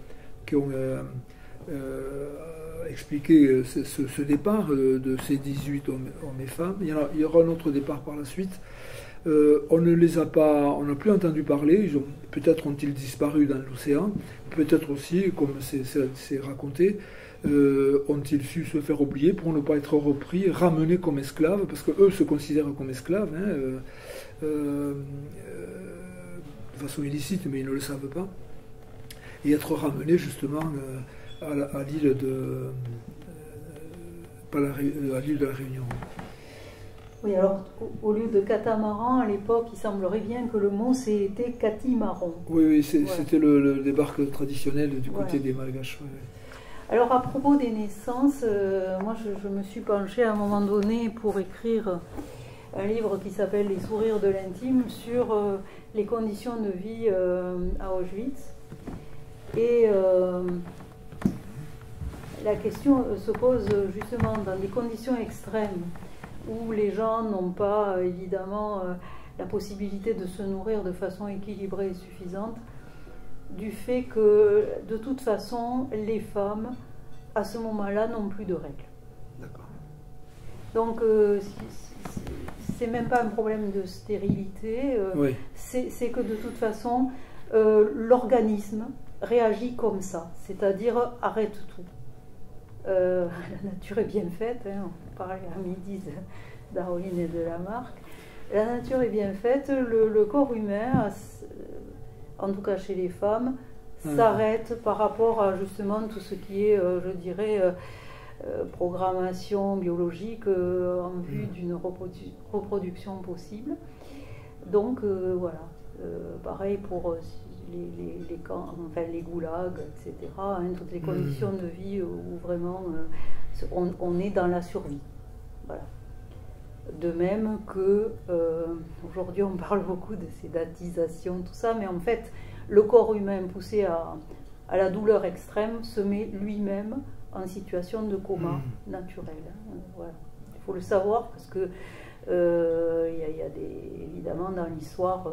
expliqué ce départ de ces 18 hommes et femmes. Il y aura un autre départ par la suite. On ne les a pas, on n'a plus entendu parler. Peut-être ont-ils disparu dans l'océan. Peut-être aussi, comme c'est raconté, ont-ils su se faire oublier pour ne pas être repris, ramenés comme esclaves, parce qu'eux se considèrent comme esclaves, hein, de façon illicite, mais ils ne le savent pas, et être ramenés justement à l'île de la Réunion. Oui, alors au lieu de catamaran, à l'époque, il semblerait bien que le mot c'était catimaron. Oui, c'était le débarque traditionnel du côté des Malgaches. Ouais. Alors à propos des naissances, moi je me suis penchée à un moment donné pour écrire un livre qui s'appelle Les sourires de l'intime sur les conditions de vie à Auschwitz. Et la question se pose justement dans des conditions extrêmes où les gens n'ont pas évidemment la possibilité de se nourrir de façon équilibrée et suffisante, du fait que de toute façon les femmes à ce moment-là n'ont plus de règles. D'accord. Donc c'est même pas un problème de stérilité, oui. C'est que de toute façon l'organisme réagit comme ça, c'est-à-dire arrête tout. La nature est bien faite, hein, on parlait à midi de Darwin et de Lamarck. La nature est bien faite, le corps humain, en tout cas chez les femmes, s'arrête par rapport à justement tout ce qui est, je dirais, programmation biologique en vue d'une reproduction possible. Donc voilà, pareil pour les camps, enfin les goulags, etc. Hein, toutes les conditions de vie où vraiment on est dans la survie. Voilà. De même que aujourd'hui on parle beaucoup de sédatisation, tout ça, mais en fait le corps humain poussé à la douleur extrême se met lui-même en situation de coma naturel. Voilà. Il faut le savoir parce que y a évidemment dans l'histoire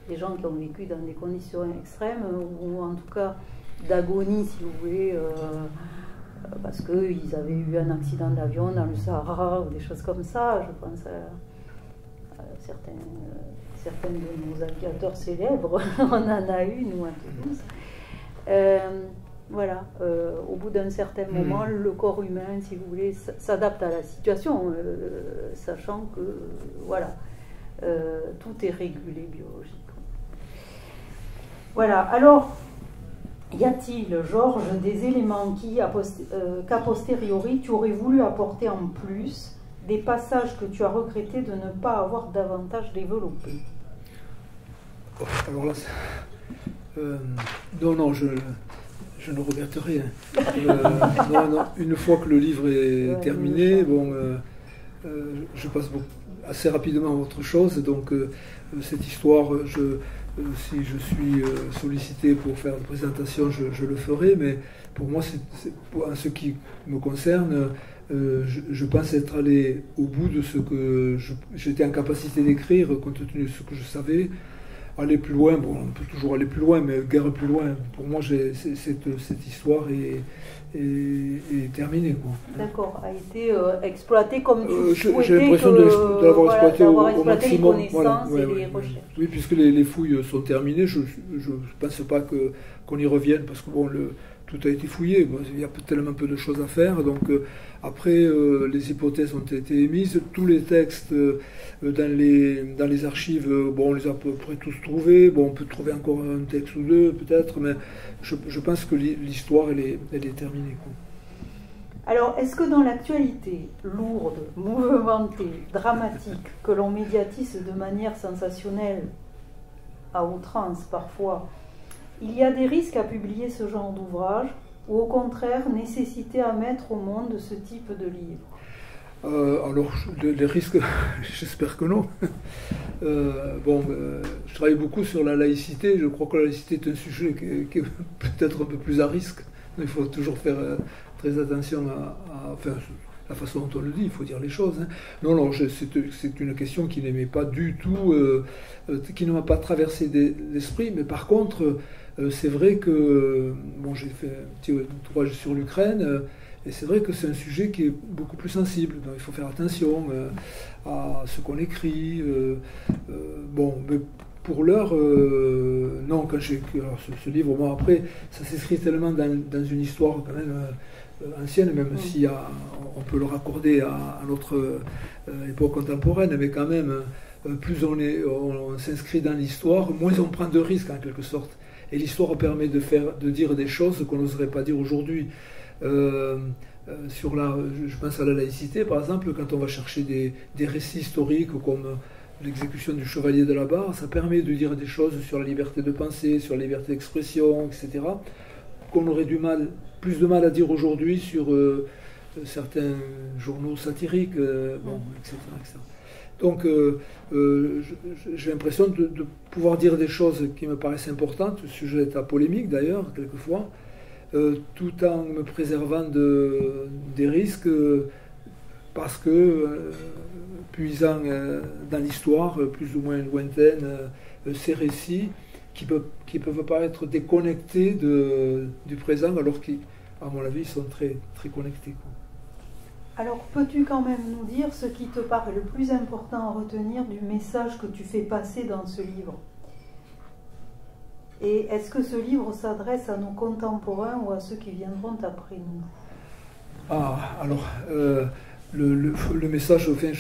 des gens qui ont vécu dans des conditions extrêmes ou en tout cas d'agonie, si vous voulez, parce qu'ils avaient eu un accident d'avion dans le Sahara ou des choses comme ça. Je pense à certains de nos aviateurs célèbres, on en a eu, nous, à Toulouse. Voilà, au bout d'un certain moment, le corps humain, si vous voulez, s'adapte à la situation, sachant que, voilà, tout est régulé biologiquement. Voilà, alors, y a-t-il, Georges, des éléments qu'a posteriori tu aurais voulu apporter en plus, des passages que tu as regretté de ne pas avoir davantage développés? Alors là, non, je ne regrette rien. Non, une fois que le livre est terminé, bon, je passe assez rapidement à autre chose. Donc, cette histoire, si je suis sollicité pour faire une présentation, je le ferai. Mais pour moi, en ce qui me concerne, je pense être allé au bout de ce que j'étais en capacité d'écrire, compte tenu de ce que je savais. Aller plus loin, bon, on peut toujours aller plus loin, mais guère plus loin. Pour moi, cette histoire est terminée. D'accord, a été exploitée comme tu souhaitais. J'ai l'impression de l'avoir exploité au maximum. Les connaissances et les recherches. Oui, puisque les fouilles sont terminées, je ne pense pas qu'on y revienne, parce que bon, tout a été fouillé. Il y a tellement peu de choses à faire. Donc après, les hypothèses ont été émises. Tous les textes dans les archives, bon, on les a à peu près tous trouvés. Bon, on peut trouver encore un texte ou deux, peut-être, mais je pense que l'histoire, elle est terminée. Alors, est-ce que dans l'actualité lourde, mouvementée, dramatique, que l'on médiatise de manière sensationnelle, à outrance parfois, il y a des risques à publier ce genre d'ouvrage, ou au contraire, nécessité à mettre au monde ce type de livre? Alors, les risques, j'espère que non. Je travaille beaucoup sur la laïcité. Je crois que la laïcité est un sujet qui est peut-être un peu plus à risque. Il faut toujours faire très attention à la façon dont on le dit, il faut dire les choses. Hein. Non, c'est une question qui n'aimait pas du tout, qui ne m'a pas traversé l'esprit, mais par contre, c'est vrai que j'ai fait un petit ouvrage sur l'Ukraine, et c'est vrai que c'est un sujet qui est beaucoup plus sensible, donc il faut faire attention à ce qu'on écrit. Mais pour l'heure, non, quand j'ai écrit ce livre, bon, après, ça s'inscrit tellement dans une histoire quand même ancienne, même si on peut le raccorder à notre époque contemporaine, mais quand même, plus on s'inscrit dans l'histoire, moins on prend de risques en quelque sorte. Et l'histoire permet de dire des choses qu'on n'oserait pas dire aujourd'hui. Je pense à la laïcité, par exemple, quand on va chercher des récits historiques comme l'exécution du chevalier de la Barre, ça permet de dire des choses sur la liberté de penser, sur la liberté d'expression, etc., qu'on aurait plus de mal à dire aujourd'hui sur certains journaux satiriques, etc., etc. Donc, j'ai l'impression de pouvoir dire des choses qui me paraissent importantes, sujettes à polémique d'ailleurs, quelquefois, tout en me préservant des risques, parce que, puisant dans l'histoire, plus ou moins lointaine, ces récits qui peuvent paraître déconnectés du présent, alors qu'à mon avis, ils sont très, très connectés. Alors, peux-tu quand même nous dire ce qui te paraît le plus important à retenir du message que tu fais passer dans ce livre? Et est-ce que ce livre s'adresse à nos contemporains ou à ceux qui viendront après nous? Alors, le message, enfin,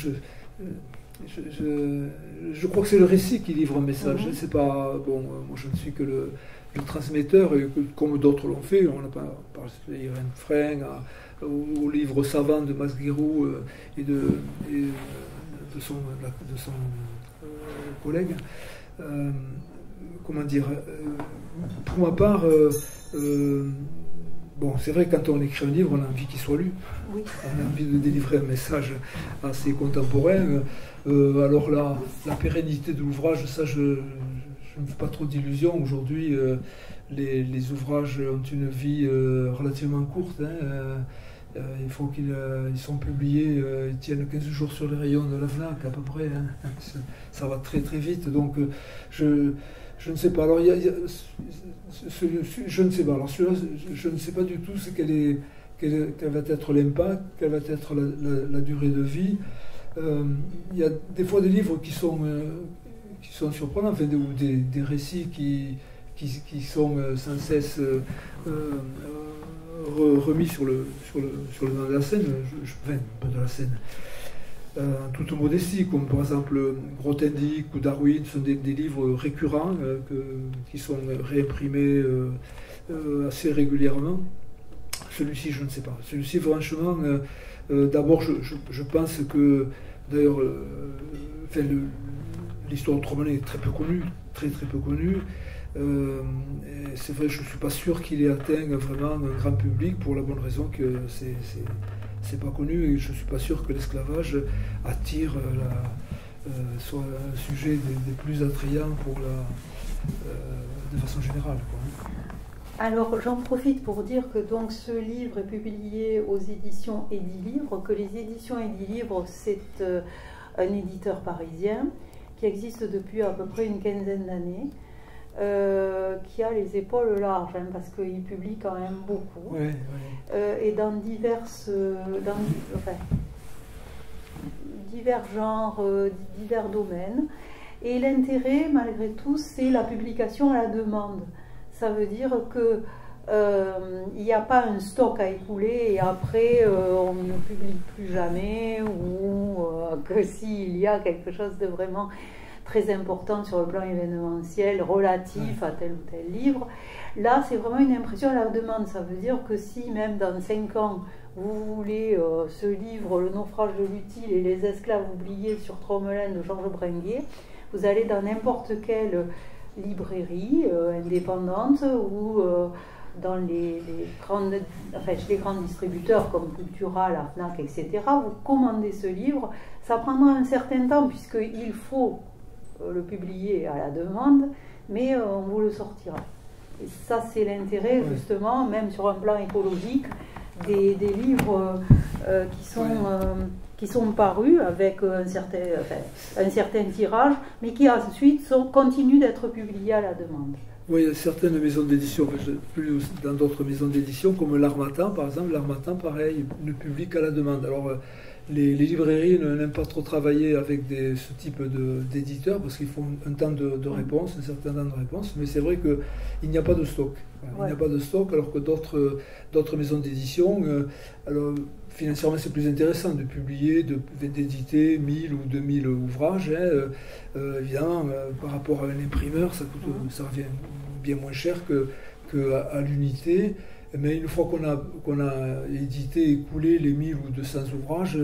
je crois que c'est le récit qui livre un message. C'est pas bon. Moi, je ne suis que le transmetteur, et comme d'autres l'ont fait. On n'a pas parlé d'Irène Frein, au livre savant de Max Guérou et de son collègue. Comment dire, pour ma part, bon, c'est vrai que quand on écrit un livre, on a envie qu'il soit lu. Oui. On a envie de délivrer un message assez contemporain. Alors la pérennité de l'ouvrage, ça, je ne me fais pas trop d'illusions. Aujourd'hui, les ouvrages ont une vie relativement courte. Il faut qu'ils sont publiés, ils tiennent 15 jours sur les rayons de la FNAC à peu près. Ça va très très vite. Donc je ne sais pas. Alors je ne sais pas. Alors celui-là, je ne sais pas du tout quel va être l'impact, quelle va être la durée de vie. Il y a des fois des livres qui sont surprenants, enfin, ou des récits qui sont sans cesse remis sur le devant de la scène, enfin, pas de la scène, en toute modestie, comme par exemple Grothendieck ou Darwin, sont des livres récurrents qui sont réimprimés assez régulièrement. Celui-ci, je ne sais pas. Celui-ci, franchement, d'abord, je pense que, d'ailleurs, l'histoire de Tromelin est très peu connue, très très peu connue. C'est vrai, je ne suis pas sûr qu'il ait atteint vraiment un grand public, pour la bonne raison que c'est pas connu, et je ne suis pas sûr que l'esclavage attire soit un sujet des plus attrayants de façon générale, quoi. Alors j'en profite pour dire que donc ce livre est publié aux éditions Edilivre, que les éditions Edilivre, c'est un éditeur parisien qui existe depuis à peu près une quinzaine d'années, qui a les épaules larges, hein, parce qu'il publie quand même beaucoup, et dans divers genres, divers domaines. Et l'intérêt, malgré tout, c'est la publication à la demande. Ça veut dire que il n'y a pas un stock à écouler et après on ne publie plus jamais, ou que s'il y a quelque chose de vraiment très important sur le plan événementiel relatif à tel ou tel livre, là c'est vraiment une impression à la demande. Ça veut dire que si même dans 5 ans vous voulez ce livre, Le naufrage de l'utile et les esclaves oubliés sur Tromelin de Georges Bringuet, vous allez dans n'importe quelle librairie indépendante ou dans les chez les grands distributeurs comme Cultura, la FNAC, etc. Vous commandez ce livre, ça prendra un certain temps puisqu'il faut le publier à la demande, mais on vous le sortira. Et ça, c'est l'intérêt, justement, même sur un plan écologique, des livres qui sont parus avec un certain tirage, mais qui ensuite continuent d'être publiés à la demande. Oui, il y a certaines maisons d'édition, plus dans d'autres maisons d'édition, comme l'Harmattan, par exemple. L'Harmattan, pareil, ne publie qu'à la demande. Alors, les librairies n'aiment pas trop travailler avec ce type d'éditeurs parce qu'il faut un temps de réponse, un certain temps de réponse, mais c'est vrai qu'il n'y a pas de stock. Il n'y a pas de stock, alors que d'autres maisons d'édition, financièrement c'est plus intéressant de publier, d'éditer 1000 ou 2000 ouvrages. Évidemment, par rapport à un imprimeur, ça revient bien moins cher qu'à l'unité. Mais une fois qu'on a édité et écoulé les 1000 ou 200 ouvrages,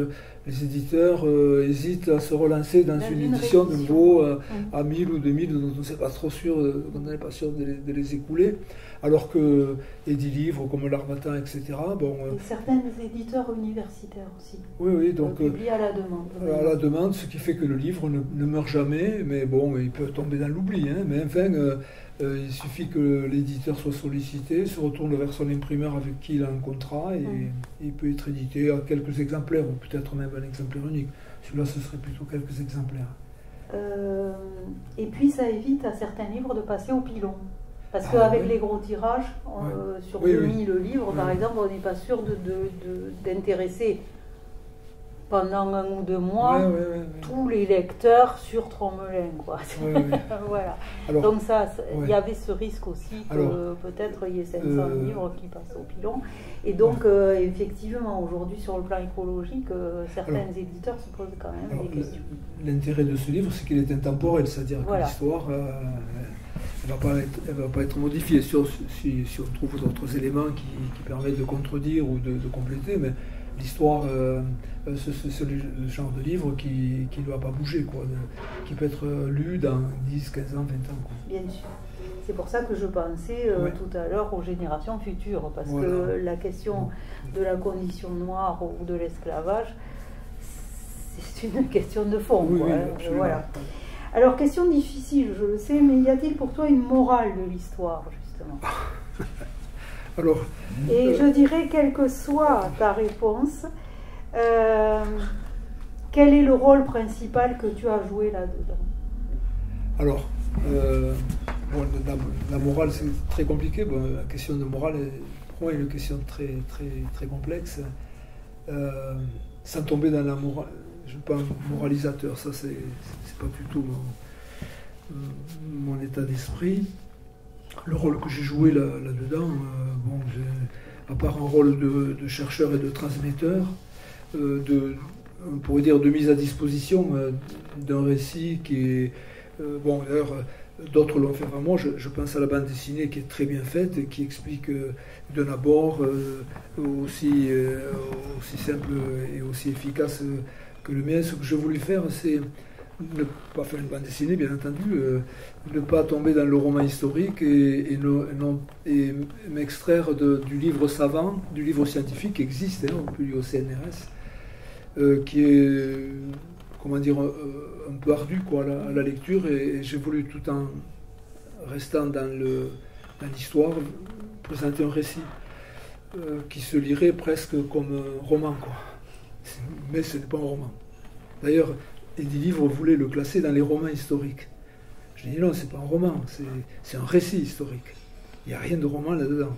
les éditeurs hésitent à se relancer dans une édition de nouveau à 1000 ou 2000 dont on n'est pas trop sûr, on n'est pas sûr de les écouler. Alors que Edilivre, comme l'Harmattan, etc. Et certains éditeurs universitaires aussi. Oui, donc publient à la demande. À la demande, ce qui fait que le livre ne meurt jamais, mais bon, il peut tomber dans l'oubli. Mais enfin, il suffit que l'éditeur soit sollicité, se retourne vers son imprimeur avec qui il a un contrat, et il peut être édité à quelques exemplaires, ou peut-être même un exemplaire unique. Celui-là, ce serait plutôt quelques exemplaires. Et puis, ça évite à certains livres de passer au pilon. Parce qu'avec les gros tirages, sur 2000 livres, par exemple, on n'est pas sûr d'intéresser pendant 1 ou 2 mois tous les lecteurs sur Tromelin, quoi. Voilà. Alors, donc ça, il y avait ce risque aussi que peut-être il y ait 500 livres qui passent au pilon. Et donc, effectivement, aujourd'hui, sur le plan écologique, certains éditeurs se posent quand même des questions. L'intérêt de ce livre, c'est qu'il est intemporel, c'est-à-dire que l'histoire, elle ne va pas être modifiée, si on trouve d'autres éléments qui permettent de contredire ou de compléter, mais l'histoire, c'est le genre de livre qui ne doit pas bouger, quoi, qui peut être lu dans 10, 15 ans, 20 ans. Quoi. Bien sûr. C'est pour ça que je pensais tout à l'heure aux générations futures, parce que la question de la condition noire ou de l'esclavage, c'est une question de fond. Voilà. Alors, question difficile, je le sais, mais y a-t-il pour toi une morale de l'histoire, justement? Alors, et je dirais, quelle que soit ta réponse, quel est le rôle principal que tu as joué là-dedans? Alors, la morale, c'est très compliqué. Bon, la question de morale, pour moi, est une question très, très, très complexe. Sans tomber dans la morale, je ne suis pas un moralisateur, ça, c'est pas du tout mon état d'esprit. Le rôle que j'ai joué là-dedans, à part un rôle de chercheur et de transmetteur, on pourrait dire de mise à disposition d'un récit qui est... d'ailleurs, d'autres l'ont fait avant moi, je pense à la bande dessinée qui est très bien faite, qui explique d'un abord aussi simple et aussi efficace que le mien. Ce que j'ai voulu faire, c'est ne pas faire une bande dessinée, bien entendu, ne pas tomber dans le roman historique et m'extraire du livre savant, du livre scientifique qui existe, on peut lire au CNRS, qui est, comment dire, un peu ardu quoi, à la lecture, et j'ai voulu, tout en restant dans l'histoire, présenter un récit qui se lirait presque comme un roman, quoi. Mais ce n'est pas un roman. D'ailleurs, Eddie Livre voulait le classer dans les romans historiques. Je dis non, c'est pas un roman, c'est un récit historique. Il n'y a rien de roman là-dedans.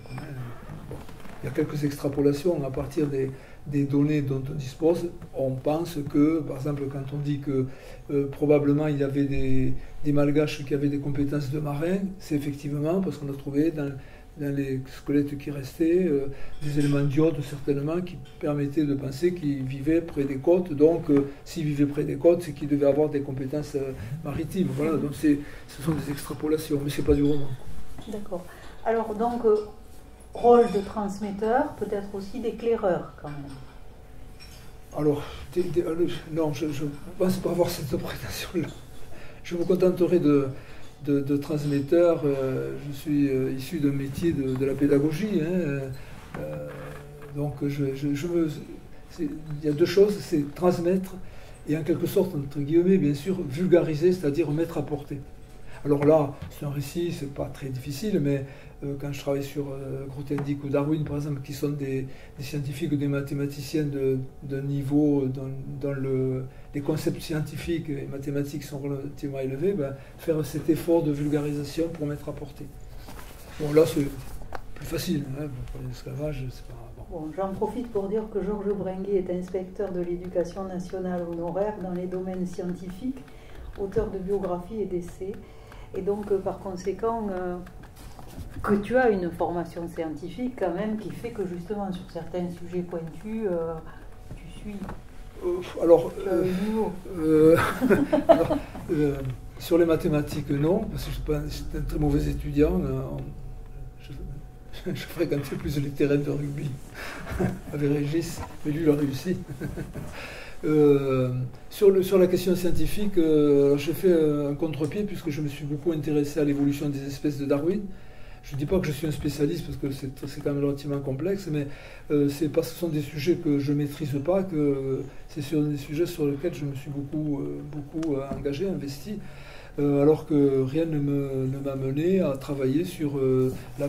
Bon, il y a quelques extrapolations à partir des données dont on dispose. On pense que, par exemple, quand on dit que probablement il y avait des Malgaches qui avaient des compétences de marins, c'est effectivement parce qu'on a trouvé dans les squelettes qui restaient, des éléments d'iode certainement qui permettaient de penser qu'ils vivaient près des côtes. Donc, s'ils vivaient près des côtes, c'est qu'ils devaient avoir des compétences maritimes. Voilà, donc ce sont des extrapolations, mais c'est pas du roman. D'accord. Alors, donc, rôle de transmetteur, peut-être aussi d'éclaireur, quand même. Alors, non, je ne pense pas avoir cette prétention-là. Je me contenterai de transmetteur. Je suis issu d'un métier de la pédagogie, donc il y a deux choses, c'est transmettre et en quelque sorte, entre guillemets, bien sûr, vulgariser, c'est-à-dire mettre à portée. Alors là, c'est un récit, c'est pas très difficile, mais quand je travaille sur Grothendieck ou Darwin, par exemple, qui sont des scientifiques ou des mathématiciens d'un niveau dans les concepts scientifiques et mathématiques sont relativement élevés, faire cet effort de vulgarisation pour mettre à portée. Bon, là, c'est plus facile, pour l'esclavage, c'est pas... Bon, j'en profite pour dire que Georges Bringuet est inspecteur de l'éducation nationale honoraire dans les domaines scientifiques, auteur de biographies et d'essais, et donc, par conséquent... que tu as une formation scientifique quand même qui fait que justement sur certains sujets pointus, tu suis. Sur les mathématiques, non, parce que je suis un très mauvais étudiant. Je fréquentais plus les terrains de rugby avec Régis, mais lui il a réussi. Sur la question scientifique, j'ai fait un contre-pied puisque je me suis beaucoup intéressé à l'évolution des espèces de Darwin. Je ne dis pas que je suis un spécialiste parce que c'est quand même relativement complexe, mais c'est parce que ce sont des sujets que je ne maîtrise pas, que c'est sur des sujets sur lesquels je me suis beaucoup engagé, investi, alors que rien ne m'a mené à travailler sur la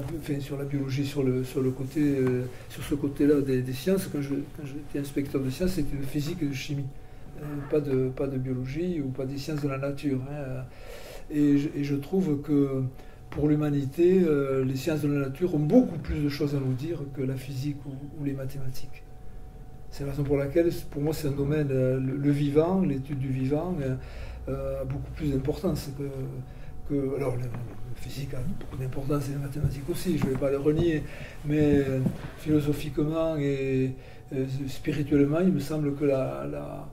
biologie, sur ce côté-là des sciences. Quand j'étais inspecteur de sciences, c'était de physique et de chimie, pas de biologie ou pas des sciences de la nature. Et je trouve que pour l'humanité, les sciences de la nature ont beaucoup plus de choses à nous dire que la physique ou les mathématiques. C'est la raison pour laquelle, pour moi, c'est un domaine, le vivant, l'étude du vivant, a beaucoup plus d'importance alors, la physique a beaucoup d'importance et les mathématiques aussi, je ne vais pas le renier, mais philosophiquement et spirituellement, il me semble que la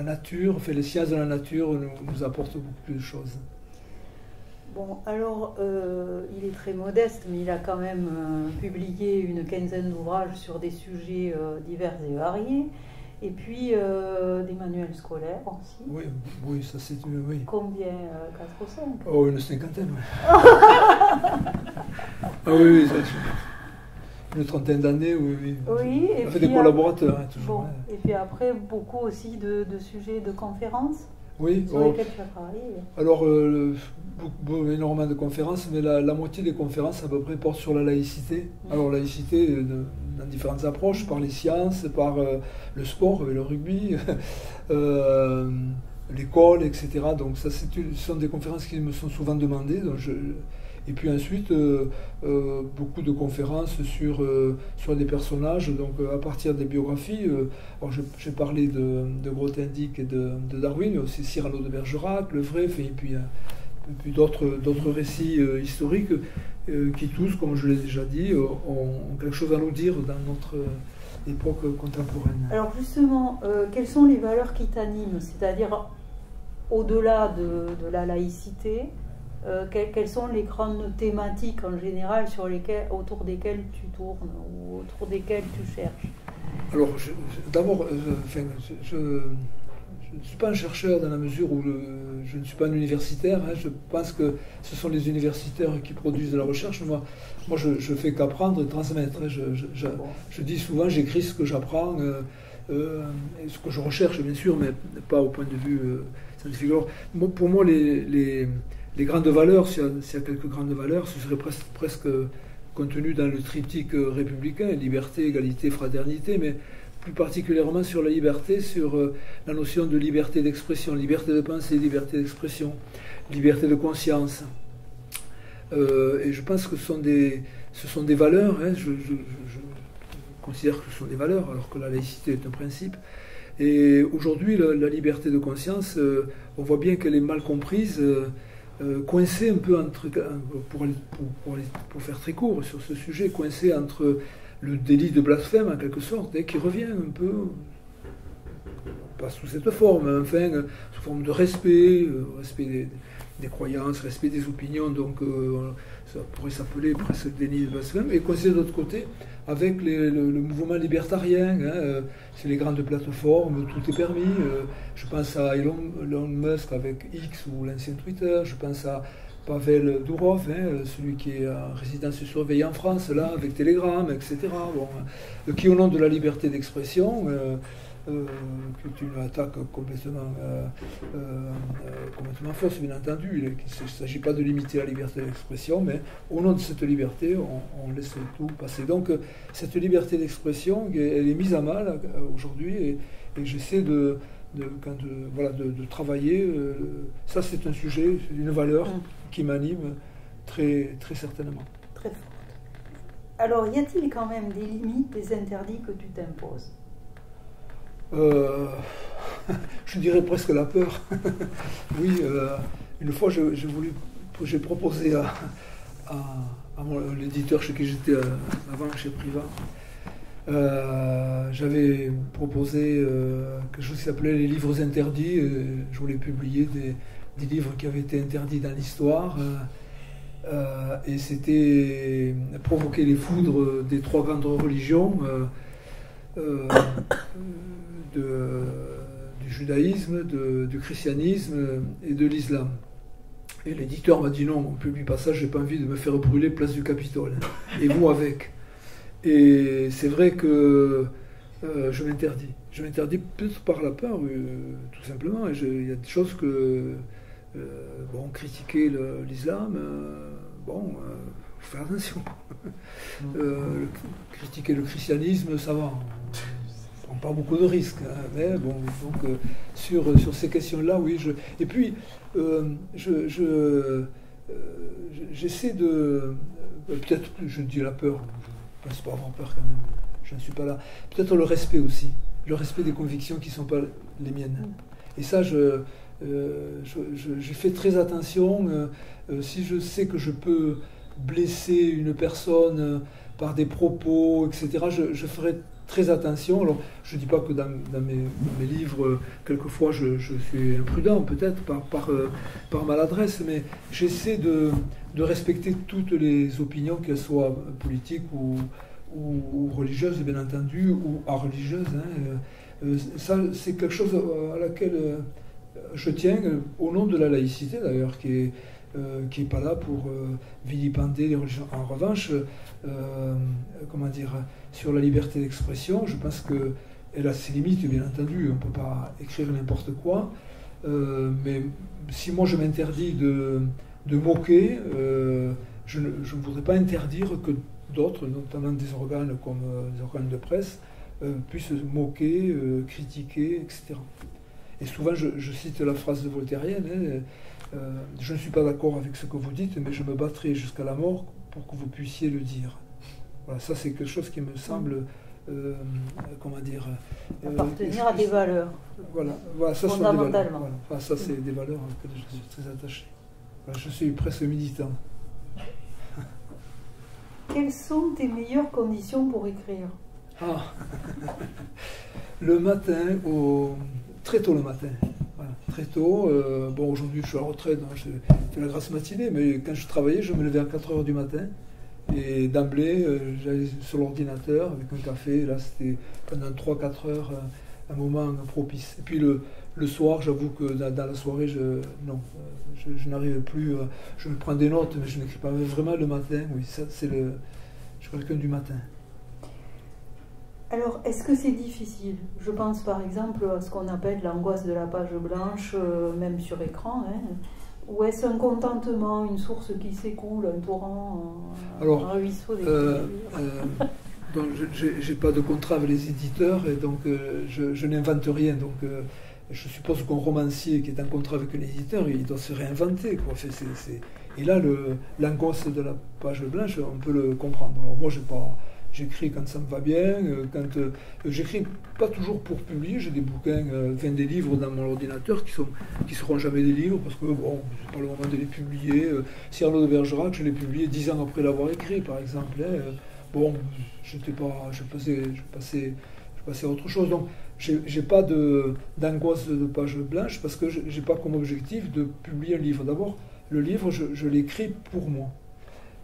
nature, enfin, les sciences de la nature nous apportent beaucoup plus de choses. Bon, alors, il est très modeste, mais il a quand même publié une quinzaine d'ouvrages sur des sujets divers et variés. Et puis des manuels scolaires aussi. Oui, ça c'est une. Oui. Combien 4 ou 5? Oh, une cinquantaine, oui. Ah oui, une trentaine d'années, oui. Oui, et on fait des collaborateurs, hein, toujours. Bon, et puis après, beaucoup aussi de sujets de conférences. Oui, sur lesquels tu as travaillé. Alors, énormément de conférences, mais la moitié des conférences à peu près portent sur la laïcité. Alors, laïcité dans différentes approches, par les sciences, par le sport, le rugby, l'école, etc. Donc, ça, ce sont des conférences qui me sont souvent demandées. Donc et puis ensuite, beaucoup de conférences sur des personnages, donc à partir des biographies. J'ai parlé de Grothendieck et de Darwin, mais aussi Cyrano de Bergerac, Le Vrai, et puis d'autres récits historiques qui tous, comme je l'ai déjà dit, ont quelque chose à nous dire dans notre époque contemporaine. Alors justement, quelles sont les valeurs qui t'animent? C'est-à-dire, au-delà de la laïcité, quelles sont les grandes thématiques en général autour desquelles tu tournes ou autour desquelles tu cherches? Alors, d'abord, je ne suis pas un chercheur dans la mesure où je ne suis pas un universitaire. Hein. Je pense que ce sont les universitaires qui produisent de la recherche. Moi je fais qu'apprendre et transmettre. Hein. Je dis souvent, j'écris ce que j'apprends, ce que je recherche, bien sûr, mais pas au point de vue scientifique. Alors, pour moi, les grandes valeurs, s'il y a quelques grandes valeurs, ce serait presque contenu dans le triptyque républicain, liberté, égalité, fraternité, mais plus particulièrement sur la liberté, sur la notion de liberté d'expression, liberté de pensée, liberté d'expression, liberté de conscience. Et je pense que ce sont des valeurs, hein, je considère que ce sont des valeurs, alors que la laïcité est un principe. Et aujourd'hui, la liberté de conscience, on voit bien qu'elle est mal comprise, coincée un peu entre, pour faire très court sur ce sujet, coincée entre le délit de blasphème en quelque sorte, qui revient un peu, pas sous cette forme, mais enfin sous forme de respect, respect des croyances, respect des opinions, donc ça pourrait s'appeler presque délit de blasphème, et coincé de l'autre côté avec le mouvement libertarien, hein, c'est les grandes plateformes, tout est permis. Je pense à Elon Musk avec X ou l'ancien Twitter, je pense à Pavel Durov, hein, celui qui est en résidence surveillée en France, là, avec Telegram, etc. Bon, qui, au nom de la liberté d'expression, qui est une attaque complètement fausse, bien entendu. Il ne s'agit pas de limiter la liberté d'expression, mais au nom de cette liberté, on laisse tout passer. Donc, cette liberté d'expression, elle est mise à mal aujourd'hui, et j'essaie de travailler. Ça, c'est un sujet, c'est une valeur qui m'anime très, très certainement. Très forte. Alors, y a-t-il quand même des limites, des interdits que tu t'imposes? Je dirais presque la peur. Oui, une fois, j'ai proposé à l'éditeur chez qui j'étais avant, chez Privat, j'avais proposé quelque chose qui s'appelait les livres interdits. Je voulais publier des livres qui avaient été interdits dans l'histoire. Et c'était provoquer les foudres des trois grandes religions, du judaïsme, du christianisme et de l'islam. Et l'éditeur m'a dit non, on ne publie pas ça, j'ai pas envie de me faire brûler place du Capitole. Et vous avec. Et c'est vrai que je m'interdis. Je m'interdis peut-être par la peur, tout simplement. Il y a des choses que... critiquer l'islam, faut faire attention. Critiquer le christianisme, ça va. On prend pas beaucoup de risques. Hein, mais bon, donc sur ces questions-là, oui. Et puis, j'essaie de... peut-être, je dis la peur, je ne pense pas avoir peur quand même. je ne suis pas là. Peut-être le respect aussi, le respect des convictions qui ne sont pas les miennes. Et ça, j'ai fait très attention. Si je sais que je peux blesser une personne par des propos, etc., je ferai très attention. Alors, je ne dis pas que dans mes livres, quelquefois, je suis imprudent, peut-être, par maladresse, mais j'essaie de respecter toutes les opinions, qu'elles soient politiques ou religieuses, bien entendu, ou religieuses. Ça, c'est quelque chose à laquelle je tiens, au nom de la laïcité, d'ailleurs, qui est pas là pour vilipender les religions. En revanche, comment dire, sur la liberté d'expression, je pense qu'elle a ses limites, bien entendu, on ne peut pas écrire n'importe quoi, mais si moi je m'interdis de moquer, je ne voudrais pas interdire que d'autres, notamment des organes comme des organes de presse, puissent moquer, critiquer, etc. Et souvent je cite la phrase de voltairienne, je ne suis pas d'accord avec ce que vous dites, mais je me battrai jusqu'à la mort pour que vous puissiez le dire. Voilà, ça c'est quelque chose qui me semble, comment dire... appartenir à des valeurs. Voilà, ça fondamentalement. Voilà, ça c'est des valeurs auxquelles je suis très attaché. Voilà, je suis presque militant. Quelles sont tes meilleures conditions pour écrire? Le matin, très tôt le matin. Voilà, très tôt. Bon, aujourd'hui je suis à la retraite, donc je fais la grasse matinée, mais quand je travaillais, je me levais à 4h du matin. Et d'emblée, j'allais sur l'ordinateur avec un café. Là, c'était pendant 3-4 heures un moment propice. Et puis le soir, j'avoue que dans la soirée, je n'arrive plus. Je me prends des notes, mais je n'écris pas. Mais vraiment le matin, oui, ça, je suis quelqu'un du matin. Alors, est-ce que c'est difficile? Je pense par exemple à ce qu'on appelle l'angoisse de la page blanche, même sur écran. Ou est-ce un contentement, une source qui s'écoule, un torrent, un ruisseau d'écriture? Donc, j'ai pas de contrat avec les éditeurs et donc je n'invente rien. Donc, je suppose qu'un romancier qui est en contrat avec un éditeur, il doit se réinventer, quoi. Et là, l'angoisse de la page blanche, on peut le comprendre. Alors moi, j'écris quand ça me va bien, j'écris pas toujours pour publier, j'ai des bouquins, des livres dans mon ordinateur qui seront jamais des livres parce que bon, c'est pas le moment de les publier. Cyrano de Bergerac, je l'ai publié 10 ans après l'avoir écrit, par exemple. Bon, je passais à autre chose. Donc, j'ai pas d'angoisse de page blanche parce que j'ai pas comme objectif de publier un livre. D'abord, le livre, je l'écris pour moi.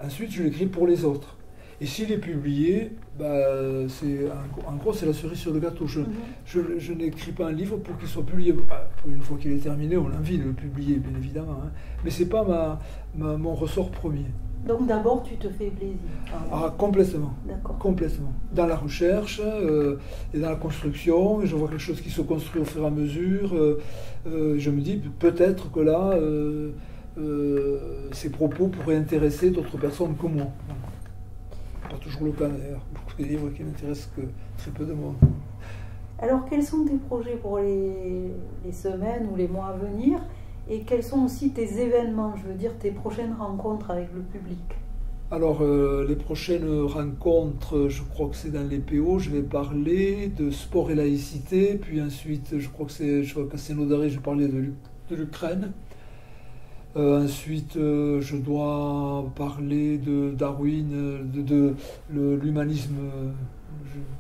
Ensuite, je l'écris pour les autres. Et s'il est publié, en gros, c'est la cerise sur le gâteau. Je n'écris pas un livre pour qu'il soit publié. Une fois qu'il est terminé, on a envie de le publier, bien évidemment. Mais ce n'est pas mon ressort premier. Donc d'abord, tu te fais plaisir. Complètement. D'accord. Complètement. Dans la recherche et dans la construction, je vois quelque chose qui se construit au fur et à mesure. Je me dis peut-être que là, ces propos pourraient intéresser d'autres personnes que moi. Pas toujours le cas d'ailleurs, beaucoup de livres qui n'intéressent que très peu de monde. Alors quels sont tes projets pour les semaines ou les mois à venir et quels sont aussi tes événements, je veux dire tes prochaines rencontres avec le public? Alors les prochaines rencontres, je crois que c'est dans les PO, je vais parler de sport et laïcité, puis ensuite je crois que c'est Castelnaudary, je vais parler de l'Ukraine. Ensuite, je dois parler de Darwin, de l'humanisme.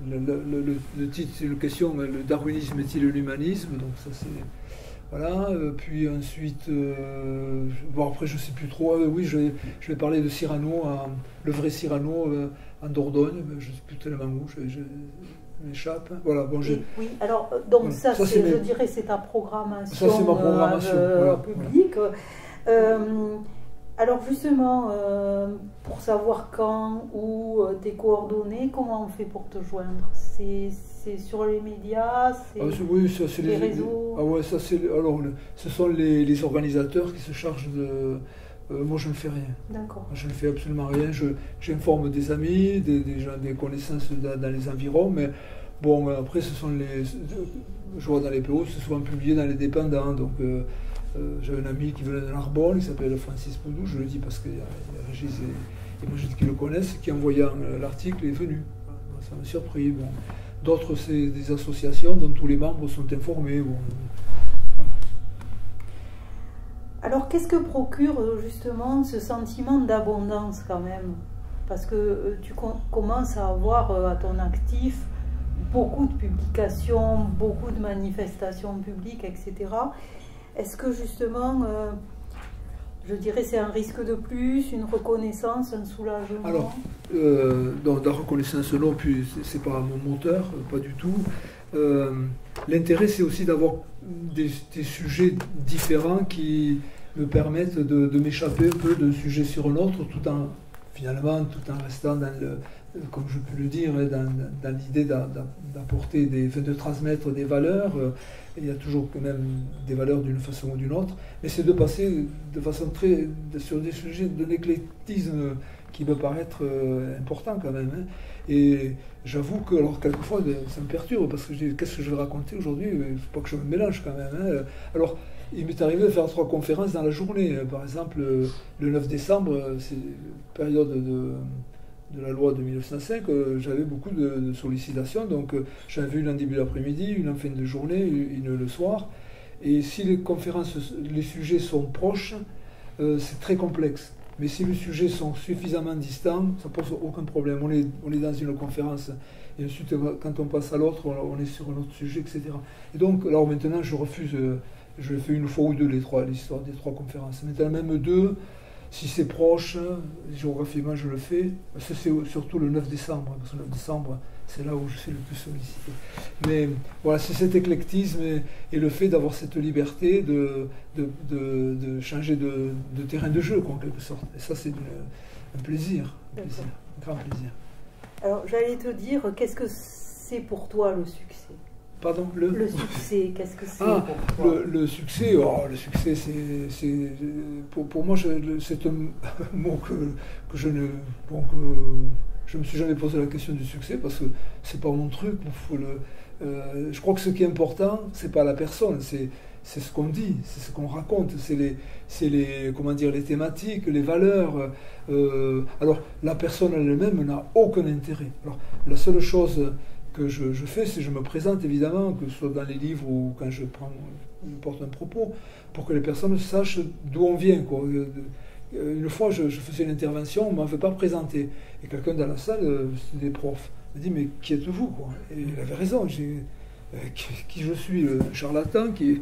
Le titre, c'est une question, le darwinisme est-il l'humanisme? Donc ça c'est... Voilà, puis ensuite... bon après je ne sais plus trop. Oui, je vais parler de Cyrano, le vrai Cyrano en Dordogne, mais je ne sais plus tellement où, je m'échappe. Voilà, bon, oui, alors donc voilà. Ça je dirais c'est ta programmation, ça, c'est ma programmation publique. Alors justement, pour savoir quand, où, tes coordonnées, comment on fait pour te joindre? C'est sur les médias, oui, ça, c'est les réseaux. Ouais, ça c'est alors ce sont les organisateurs qui se chargent de. Moi, je ne fais rien. D'accord. Je ne fais absolument rien. J'informe des amis, des gens, des connaissances dans les environs, mais bon, après, ce sont je vois dans les PO, c'est souvent publié dans les dépendants, donc. J'ai un ami qui venait de Narbonne, il s'appelle Francis Poudou, je le dis parce qu'il y a Régis et Brigitte qui le connaissent, qui en voyant l'article est venu. ça m'a surpris. Bon. D'autres, c'est des associations dont tous les membres sont informés. Bon. Voilà. Alors, qu'est-ce que procure justement ce sentiment d'abondance quand même? Parce que tu commences à avoir à ton actif beaucoup de publications, beaucoup de manifestations publiques, etc. Est-ce que justement, je dirais, c'est un risque de plus, une reconnaissance, un soulagement? Alors, dans la reconnaissance, non, puis c'est pas mon moteur, pas du tout. L'intérêt, c'est aussi d'avoir des sujets différents qui me permettent de m'échapper un peu d'un sujet sur un autre, tout en restant dans le, comme je peux le dire, dans l'idée d'apporter, de transmettre des valeurs. Il y a toujours quand même des valeurs d'une façon ou d'une autre, mais c'est de passer de façon sur des sujets d'un éclectisme qui me paraît être important quand même. Hein. Et j'avoue que, alors quelquefois, ça me perturbe, parce que je dis, qu'est-ce que je vais raconter aujourd'hui? Il ne faut pas que je me mélange quand même. Hein. Alors, il m'est arrivé de faire 3 conférences dans la journée. Par exemple, le 9 décembre, c'est période de la loi de 1905, j'avais beaucoup de sollicitations. Donc, j'en avais une en début d'après-midi, une en fin de journée, une le soir. Et si les sujets sont proches, c'est très complexe. Mais si les sujets sont suffisamment distants, ça pose aucun problème. On est dans une conférence, et ensuite, quand on passe à l'autre, on est sur un autre sujet, etc. Et donc, alors maintenant, je refuse. Je l'ai fait une fois ou deux, l'histoire des 3 conférences. Maintenant, même 2, si c'est proche, géographiquement, je le fais. C'est surtout le 9 décembre, parce que le 9 décembre, c'est là où je suis le plus sollicité. Mais voilà, c'est cet éclectisme et le fait d'avoir cette liberté de changer de terrain de jeu, quoi, en quelque sorte. Et ça, c'est un plaisir, un grand plaisir. Alors, j'allais te dire, qu'est-ce que c'est pour toi le succès? Pardon, le succès, qu'est-ce que c'est pour toi? Le succès, c'est pour moi, c'est un mot que je ne je me suis jamais posé la question du succès, parce que c'est pas mon truc. Je crois que ce qui est important, c'est pas la personne, c'est ce qu'on dit, c'est ce qu'on raconte, c'est les thématiques, les valeurs. Alors la personne elle-même n'a aucun intérêt. Alors la seule chose que je fais, c'est que je me présente évidemment, que ce soit dans les livres ou quand je porte un propos, pour que les personnes sachent d'où on vient, quoi. Une fois, je faisais une intervention, on ne m'avait pas présenté. Et quelqu'un dans la salle, c'était des profs, m'a dit, mais qui êtes-vous, quoi? Et il avait raison, qui je suis, le charlatan qui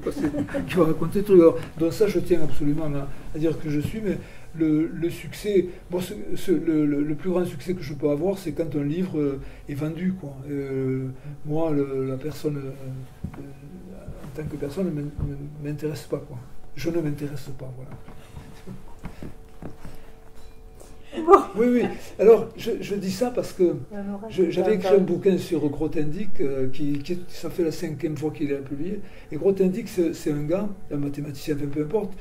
va raconter tout. Donc ça, je tiens absolument à dire que je suis, mais le succès, bon, le plus grand succès que je peux avoir, c'est quand un livre est vendu, quoi. Moi, la personne, en tant que personne, ne m'intéresse pas, quoi. Je ne m'intéresse pas, voilà. Bon. Oui. Alors, je dis ça parce que j'avais écrit un bouquin sur Grothendieck, ça fait la 5e fois qu'il est publié. Et Grothendieck, c'est un gars, un mathématicien, peu importe,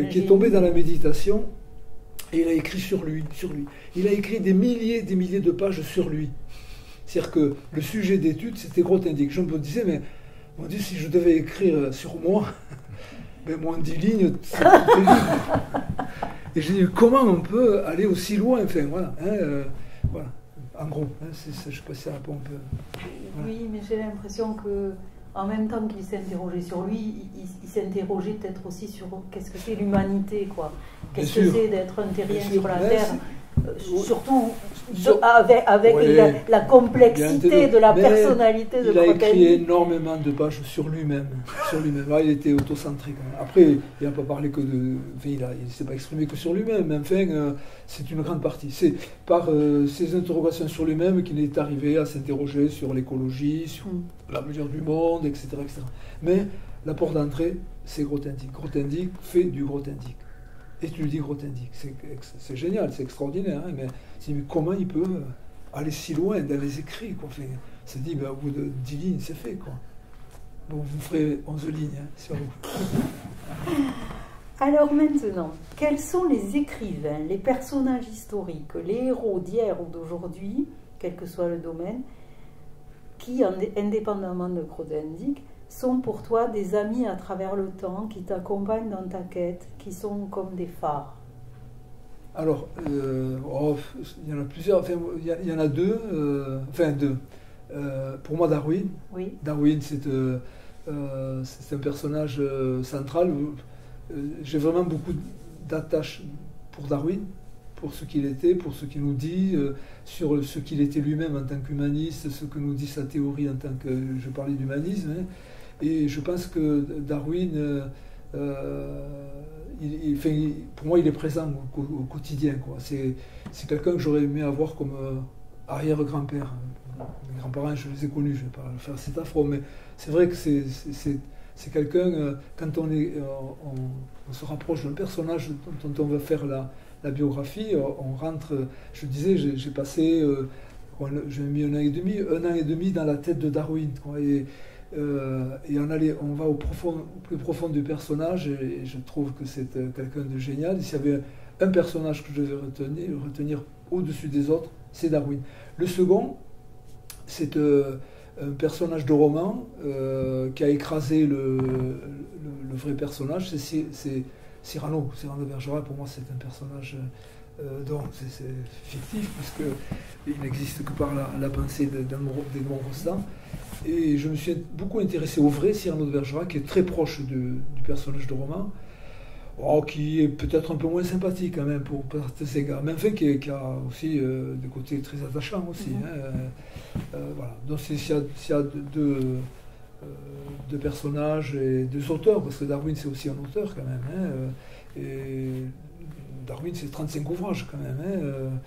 qui est tombé dans la méditation, et il a écrit sur lui. Il a écrit des milliers de pages sur lui. C'est-à-dire que le sujet d'étude, c'était Grothendieck. Je me disais, mais mon Dieu, si je devais écrire sur moi, ben, moins 10 lignes, c'est terrible. Et je dis, comment on peut aller aussi loin? Enfin, voilà. Voilà. En gros, je ne sais pas si ça répond un peu. Voilà. Oui, mais j'ai l'impression que, en même temps qu'il s'interrogeait sur lui, il s'interrogeait peut-être aussi sur qu'est-ce que c'est l'humanité, quoi. Qu'est-ce que c'est d'être un terrien sur la Terre, surtout avec oui, la complexité de la personnalité de Grothendieck. Il a écrit énormément de pages sur lui-même. Là, il était autocentrique. Après, il n'a pas parlé que de... Enfin, il ne s'est pas exprimé que sur lui-même, mais enfin, c'est une grande partie. C'est par ses interrogations sur lui-même qu'il est arrivé à s'interroger sur l'écologie, sur la mesure du monde, etc., etc. Mais la porte d'entrée, c'est Grothendieck. Grothendieck fait du Grothendieck. Étudie Grothendieck. C'est génial, c'est extraordinaire, hein, mais comment il peut aller si loin dans les écrits, quoi. Enfin, c'est dit, ben, au bout de 10 lignes, c'est fait, quoi. Bon, vous ferez 11 lignes, hein, sur vous. Alors maintenant, quels sont les écrivains, les personnages historiques, les héros d'hier ou d'aujourd'hui, quel que soit le domaine, qui, indépendamment de Grothendieck, sont pour toi des amis à travers le temps, qui t'accompagnent dans ta quête, qui sont comme des phares? Alors, il y en a plusieurs, enfin, il y en a deux, deux. Pour moi, Darwin. Oui. Darwin, c'est un personnage central. J'ai vraiment beaucoup d'attache pour Darwin, pour ce qu'il était, pour ce qu'il nous dit, sur ce qu'il était lui-même en tant qu'humaniste, ce que nous dit sa théorie en tant que, je parlais d'humanisme, hein. Et je pense que Darwin, pour moi, il est présent au quotidien, quoi. C'est quelqu'un que j'aurais aimé avoir comme arrière-grand-père. Mes grands-parents, je les ai connus, je ne vais pas faire cet affront, mais c'est vrai que c'est quelqu'un, quand on se rapproche d'un personnage dont on va faire la biographie, on rentre, je disais, j'ai passé, j'ai mis un an et demi dans la tête de Darwin, quoi, et on va au plus profond du personnage, et je trouve que c'est quelqu'un de génial. S'il y avait un personnage que je devais retenir au-dessus des autres, c'est Darwin. Le second, c'est un personnage de roman qui a écrasé le vrai personnage, c'est Cyrano de Bergerac. Pour moi, c'est un personnage donc c'est fictif, puisqu'il n'existe que par la pensée d'Edmond Rostand. Et je me suis beaucoup intéressé au vrai Cyrano de Bergerac, qui est très proche du personnage de roman, qui est peut-être un peu moins sympathique quand même pour ces gars, mais enfin qui a aussi des côtés très attachants aussi. Voilà. Donc s'il y a deux personnages et deux auteurs, parce que Darwin c'est aussi un auteur quand même, et Darwin c'est 35 ouvrages quand même.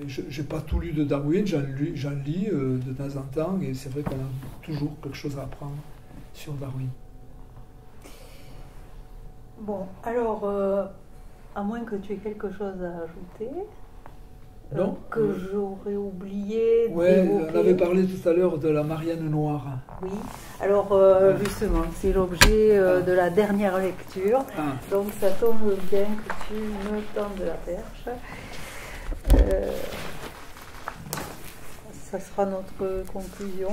Je n'ai pas tout lu de Darwin, j'en lis de temps en temps, et c'est vrai qu'on a toujours quelque chose à apprendre sur Darwin. Bon, alors, à moins que tu aies quelque chose à ajouter, non, que j'aurais oublié d'évoquer. On avait parlé tout à l'heure de la Marianne Noire. Oui, alors justement, c'est l'objet de la dernière lecture, donc ça tombe bien que tu me tendes la perche. Ça sera notre conclusion,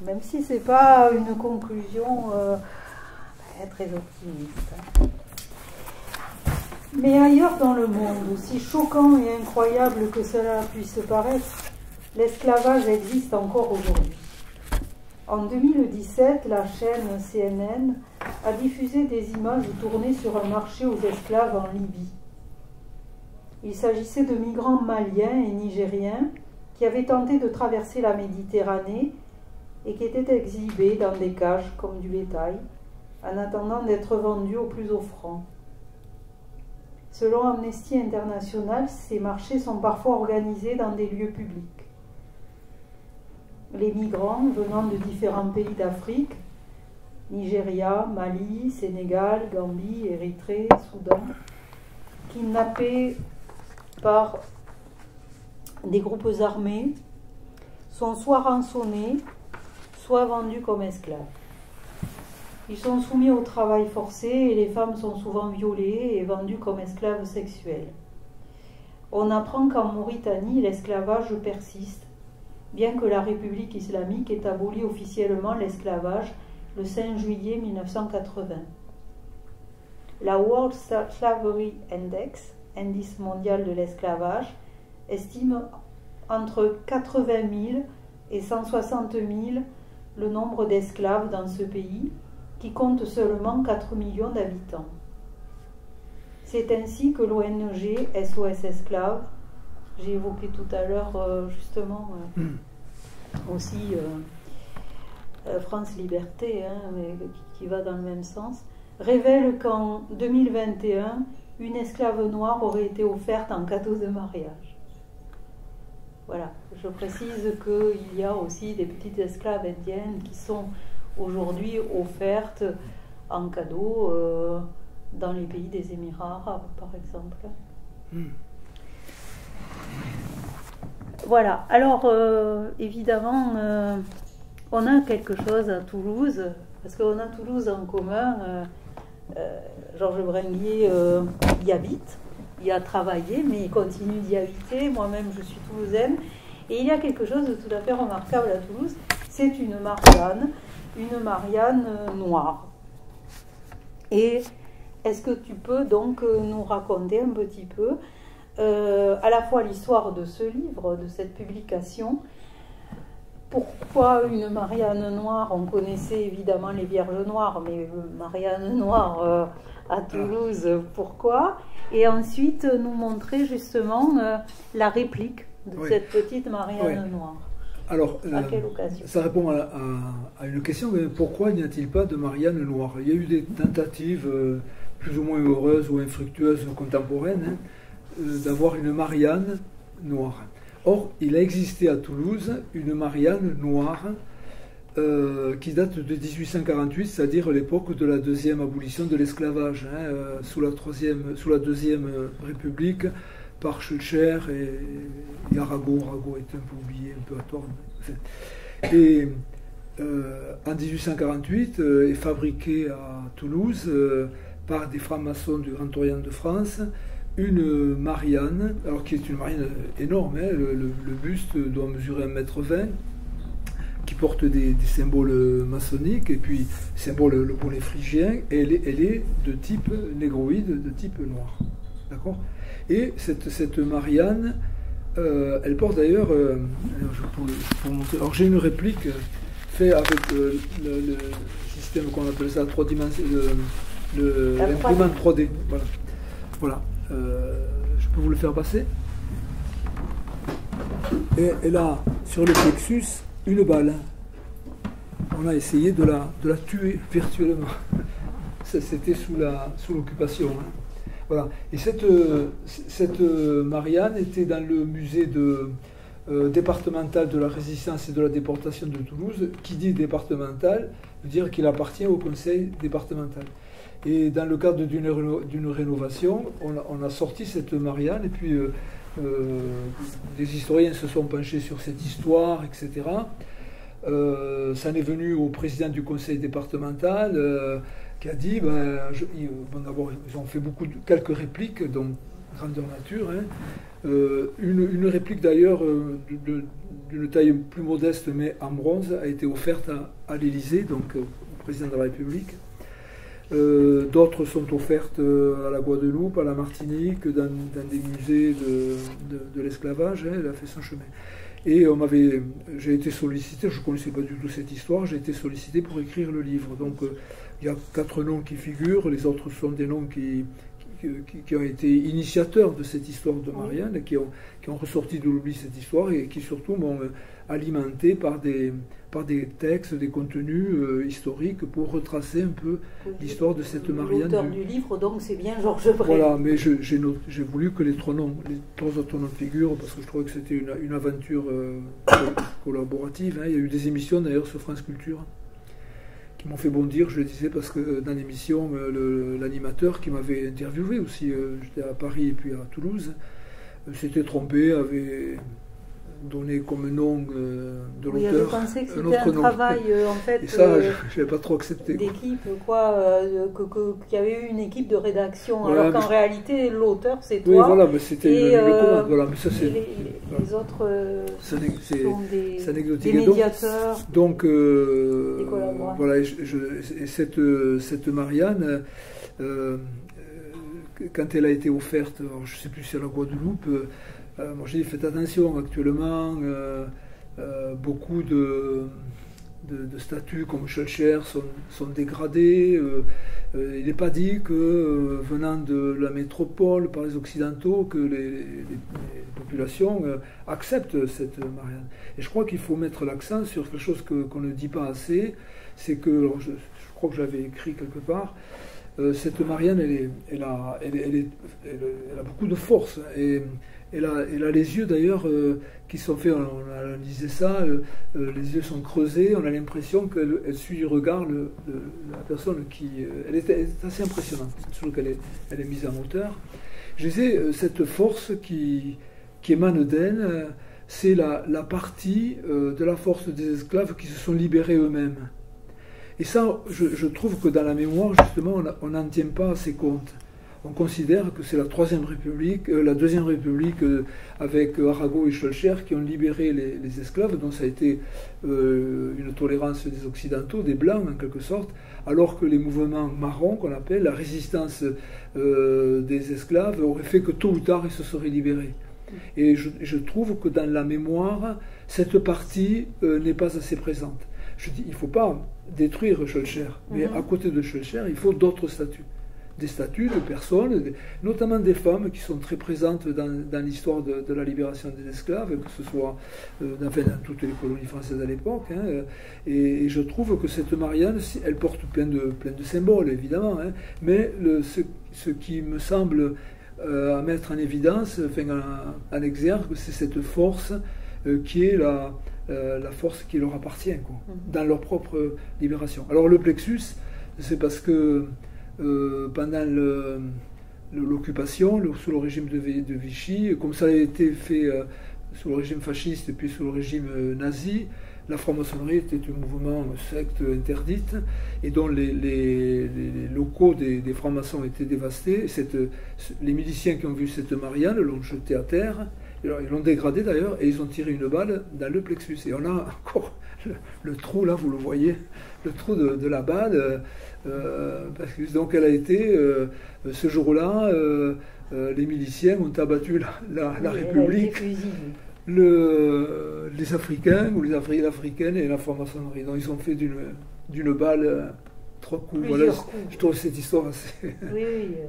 même si c'est pas une conclusion très optimiste. Mais ailleurs dans le monde, aussi choquant et incroyable que cela puisse paraître, l'esclavage existe encore aujourd'hui. En 2017, la chaîne CNN a diffusé des images tournées sur un marché aux esclaves en Libye. Il s'agissait de migrants maliens et nigériens qui avaient tenté de traverser la Méditerranée et qui étaient exhibés dans des cages comme du bétail, en attendant d'être vendus au plus offrant. Selon Amnesty International, ces marchés sont parfois organisés dans des lieux publics. Les migrants venant de différents pays d'Afrique, Nigeria, Mali, Sénégal, Gambie, Érythrée, Soudan, kidnappés par des groupes armés, sont soit rançonnés, soit vendus comme esclaves. Ils sont soumis au travail forcé et les femmes sont souvent violées et vendues comme esclaves sexuelles. On apprend qu'en Mauritanie, l'esclavage persiste, bien que la République islamique ait aboli officiellement l'esclavage le 5 juillet 1980. La World Slavery Index, indice mondial de l'esclavage, estime entre 80 000 et 160 000 le nombre d'esclaves dans ce pays, qui compte seulement 4 millions d'habitants. C'est ainsi que l'ONG SOS Esclaves, j'ai évoqué tout à l'heure justement aussi France Liberté, mais qui va dans le même sens, révèle qu'en 2021, une esclave noire aurait été offerte en cadeau de mariage. Voilà, je précise qu'il y a aussi des petites esclaves indiennes qui sont aujourd'hui offertes en cadeau dans les pays des Émirats arabes, par exemple. Voilà, alors évidemment, on a quelque chose à Toulouse, parce qu'on a Toulouse en commun. Georges Bringuier y habite, y a travaillé, mais il continue d'y habiter. Moi-même, je suis toulousaine. Et il y a quelque chose de tout à fait remarquable à Toulouse, c'est une Marianne noire. Et est-ce que tu peux donc nous raconter un petit peu à la fois l'histoire de ce livre, de cette publication. Pourquoi une Marianne noire? On connaissait évidemment les Vierges noires, mais Marianne noire à Toulouse, pourquoi? Et ensuite nous montrer justement la réplique de cette petite Marianne noire. Alors, à quelle occasion? Ça répond à une question, mais pourquoi n'y a-t-il pas de Marianne noire? Il y a eu des tentatives plus ou moins heureuses ou infructueuses contemporaines d'avoir une Marianne noire. Or, il a existé à Toulouse une Marianne noire qui date de 1848, c'est-à-dire l'époque de la deuxième abolition de l'esclavage, sous la deuxième République, par Schulcher et Arago. Arago est un peu oublié, un peu à tort. Et en 1848 est fabriquée à Toulouse par des francs-maçons du Grand Orient de France une Marianne, alors qui est une Marianne énorme, le buste doit mesurer 1,20 m, qui porte des symboles maçonniques, et puis symbole le bonnet phrygien, et elle est de type négroïde, de type noir. D'accord? Et cette Marianne, elle porte d'ailleurs, alors j'ai une réplique faite avec le système qu'on appelle ça 3 dimensions, l'imprimante 3D. Voilà. Je peux vous le faire passer. Et elle a sur le plexus une balle. On a essayé de la tuer virtuellement. C'était sous l'occupation. Voilà. Et cette Marianne était dans le musée départemental de la résistance et de la déportation de Toulouse. Qui dit départemental veut dire qu'il appartient au conseil départemental. Et dans le cadre d'une rénovation, on a sorti cette Marianne, et puis des historiens se sont penchés sur cette histoire, etc. Ça en est venu au président du conseil départemental qui a dit, d'abord ils ont fait quelques répliques, donc grandeur nature, une réplique d'ailleurs d'une taille plus modeste mais en bronze a été offerte à l'Élysée, donc au président de la République. D'autres sont offertes à la Guadeloupe, à la Martinique, dans des musées de l'esclavage. Elle a fait son chemin. Et j'ai été sollicité, je ne connaissais pas du tout cette histoire, j'ai été sollicité pour écrire le livre. Donc il y a 4 noms qui figurent, les autres sont des noms qui ont été initiateurs de cette histoire de Marianne, qui ont ressorti de l'oubli cette histoire et qui surtout m'ont alimenté par des textes, des contenus historiques pour retracer un peu l'histoire de cette Marianne. L'auteur du livre, donc, c'est bien Georges Bray. Voilà, mais j'ai voulu que les 3 autres noms figurent parce que je trouvais que c'était une aventure collaborative. Il y a eu des émissions d'ailleurs sur France Culture qui m'ont fait bondir, je le disais, parce que dans l'émission, l'animateur qui m'avait interviewé aussi, j'étais à Paris et puis à Toulouse, s'était trompé, avait donné comme nom de l'auteur. Oui, je pensais que c'était un travail, en fait, et ça, je n'avais pas trop accepté. D'équipe, qu'il y avait eu une équipe de rédaction, voilà, alors qu'en réalité, l'auteur, c'est toi. Oui, voilà, mais c'était une commande. Voilà, mais ça, c'est, les autres sont des médiateurs, donc, des collaborateurs. Voilà, et cette Marianne, quand elle a été offerte, alors, je ne sais plus si à la Guadeloupe, moi j'ai dit faites attention, actuellement beaucoup de statues comme Schulcher sont dégradées. Il n'est pas dit que venant de la métropole par les Occidentaux que les populations acceptent cette Marianne. Et je crois qu'il faut mettre l'accent sur quelque chose qu'on ne dit pas assez, c'est que, alors je crois que je l'avais écrit quelque part, cette Marianne elle a beaucoup de force, et elle a les yeux d'ailleurs qui sont faits, on disait ça, les yeux sont creusés, on a l'impression qu'elle suit du regard la personne elle est assez impressionnante, surtout qu'elle est mise en hauteur. Je disais, cette force qui émane d'elle, c'est la partie de la force des esclaves qui se sont libérés eux-mêmes. Et ça, je trouve que dans la mémoire, justement, on n'en tient pas assez compte. on considère que c'est la Troisième République, la Deuxième République avec Arago et Schœlcher qui ont libéré les esclaves, donc ça a été une tolérance des Occidentaux, des Blancs en quelque sorte, alors que les mouvements marrons, qu'on appelle, la résistance des esclaves, aurait fait que tôt ou tard ils se seraient libérés. Et je trouve que dans la mémoire, cette partie n'est pas assez présente. Je dis, il ne faut pas détruire Schœlcher, mais à côté de Schœlcher, il faut d'autres statuts. Des statuts de personnes, notamment des femmes qui sont très présentes dans l'histoire de la libération des esclaves, que ce soit dans toutes les colonies françaises à l'époque. Hein, et je trouve que cette Marianne, elle porte plein de symboles, évidemment, hein, mais ce qui me semble à mettre en évidence, en exergue, c'est cette force qui est la force qui leur appartient, quoi, dans leur propre libération. Alors le plexus, c'est parce que pendant l'occupation, sous le régime de Vichy, comme ça a été fait sous le régime fasciste et puis sous le régime nazi, la franc-maçonnerie était un mouvement, une secte interdite, et dont les locaux des francs-maçons étaient dévastés. Les miliciens qui ont vu cette Marianne l'ont jetée à terre, ils l'ont dégradée d'ailleurs, et ils ont tiré une balle dans le plexus. Et on a encore le trou, là, vous le voyez, le trou de la balle, parce que donc elle a été, ce jour-là, les miliciens ont abattu la République, les Africains ou les Africaines et la franc-maçonnerie. Donc ils ont fait d'une balle 3 coups. Voilà, je trouve cette histoire assez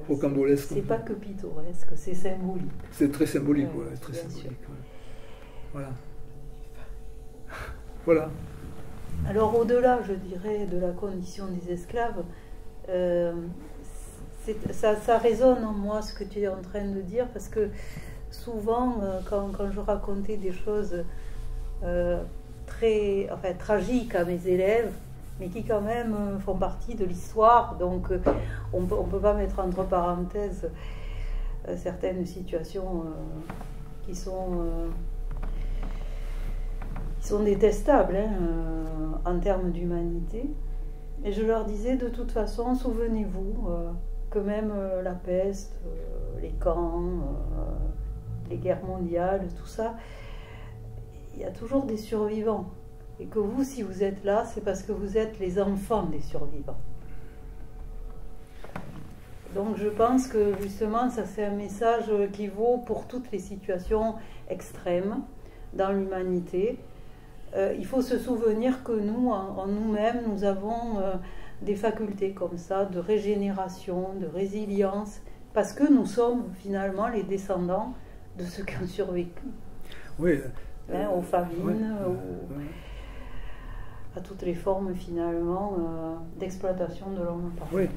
rocambolesque. C'est pas que pittoresque, c'est symbolique. C'est très symbolique, ouais, très symbolique. Ouais. Voilà. Voilà. Alors au-delà, je dirais, de la condition des esclaves, ça résonne en moi ce que tu es en train de dire, parce que souvent, quand je racontais des choses tragiques à mes élèves, mais qui quand même font partie de l'histoire, donc on ne peut pas mettre entre parenthèses certaines situations qui sont détestables en termes d'humanité. Et je leur disais, de toute façon, souvenez-vous que même la peste, les camps, les guerres mondiales, tout ça, il y a toujours des survivants. Et que vous, si vous êtes là, c'est parce que vous êtes les enfants des survivants. Donc je pense que justement, ça c'est un message qui vaut pour toutes les situations extrêmes dans l'humanité. Il faut se souvenir que nous, en nous-mêmes, nous avons des facultés comme ça, de régénération, de résilience, parce que nous sommes finalement les descendants de ceux qui ont survécu. Oui. Aux famines, à toutes les formes finalement d'exploitation de l'homme par l'homme.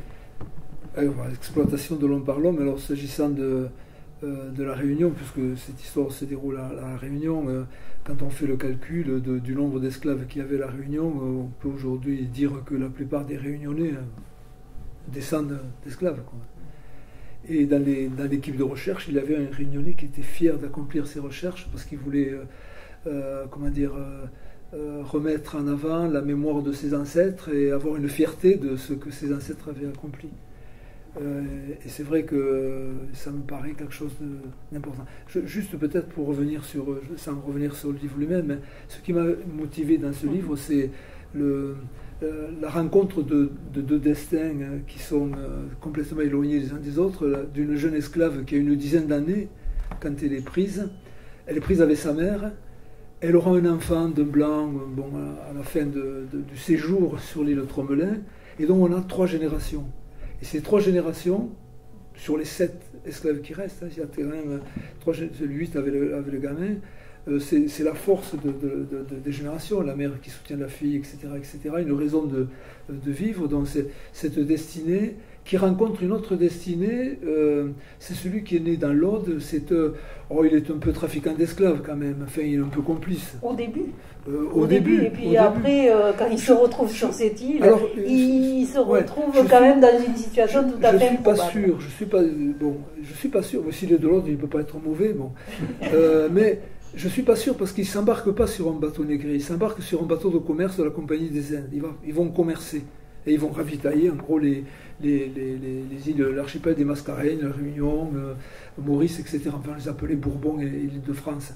Oui, exploitation de l'homme par l'homme. Alors s'agissant de la Réunion, puisque cette histoire se déroule à la Réunion, quand on fait le calcul du nombre d'esclaves qu'il y avait à la Réunion, on peut aujourd'hui dire que la plupart des Réunionnais descendent d'esclaves, quoi. Et dans l'équipe de recherche, il y avait un Réunionnais qui était fier d'accomplir ses recherches parce qu'il voulait remettre en avant la mémoire de ses ancêtres et avoir une fierté de ce que ses ancêtres avaient accompli. Et c'est vrai que ça me paraît quelque chose d'important. Juste peut-être pour revenir sans revenir sur le livre lui-même, mais ce qui m'a motivé dans ce livre, c'est la rencontre de deux destins qui sont complètement éloignés les uns des autres, d'une jeune esclave qui a une dizaine d'années quand elle est prise avec sa mère. Elle aura un enfant de blanc à la fin du séjour sur l'île de Tromelin, et donc on a 3 générations. Et ces 3 générations, sur les 7 esclaves qui restent, il y a quand même 8 avec le gamin, c'est la force des générations, la mère qui soutient la fille, etc., une raison de vivre. Donc cette destinée qui rencontre une autre destinée, c'est celui qui est né dans l'Aude. Il est un peu trafiquant d'esclaves quand même, enfin il est un peu complice. Au début. Au début, et puis après, quand il se retrouve sur cette île, il se retrouve quand même dans une situation tout à fait improbable. Je suis pas sûr. S'il est de l'Aude, il ne peut pas être mauvais, mais je ne suis pas sûr parce qu'ils ne s'embarquent pas sur un bateau négrier, ils s'embarquent sur un bateau de commerce de la Compagnie des Indes. Ils vont commercer. Et ils vont ravitailler en gros les îles de l'archipel des Mascareignes, la Réunion, Maurice, etc. Enfin, on les appelait Bourbon et l'Île-de-France.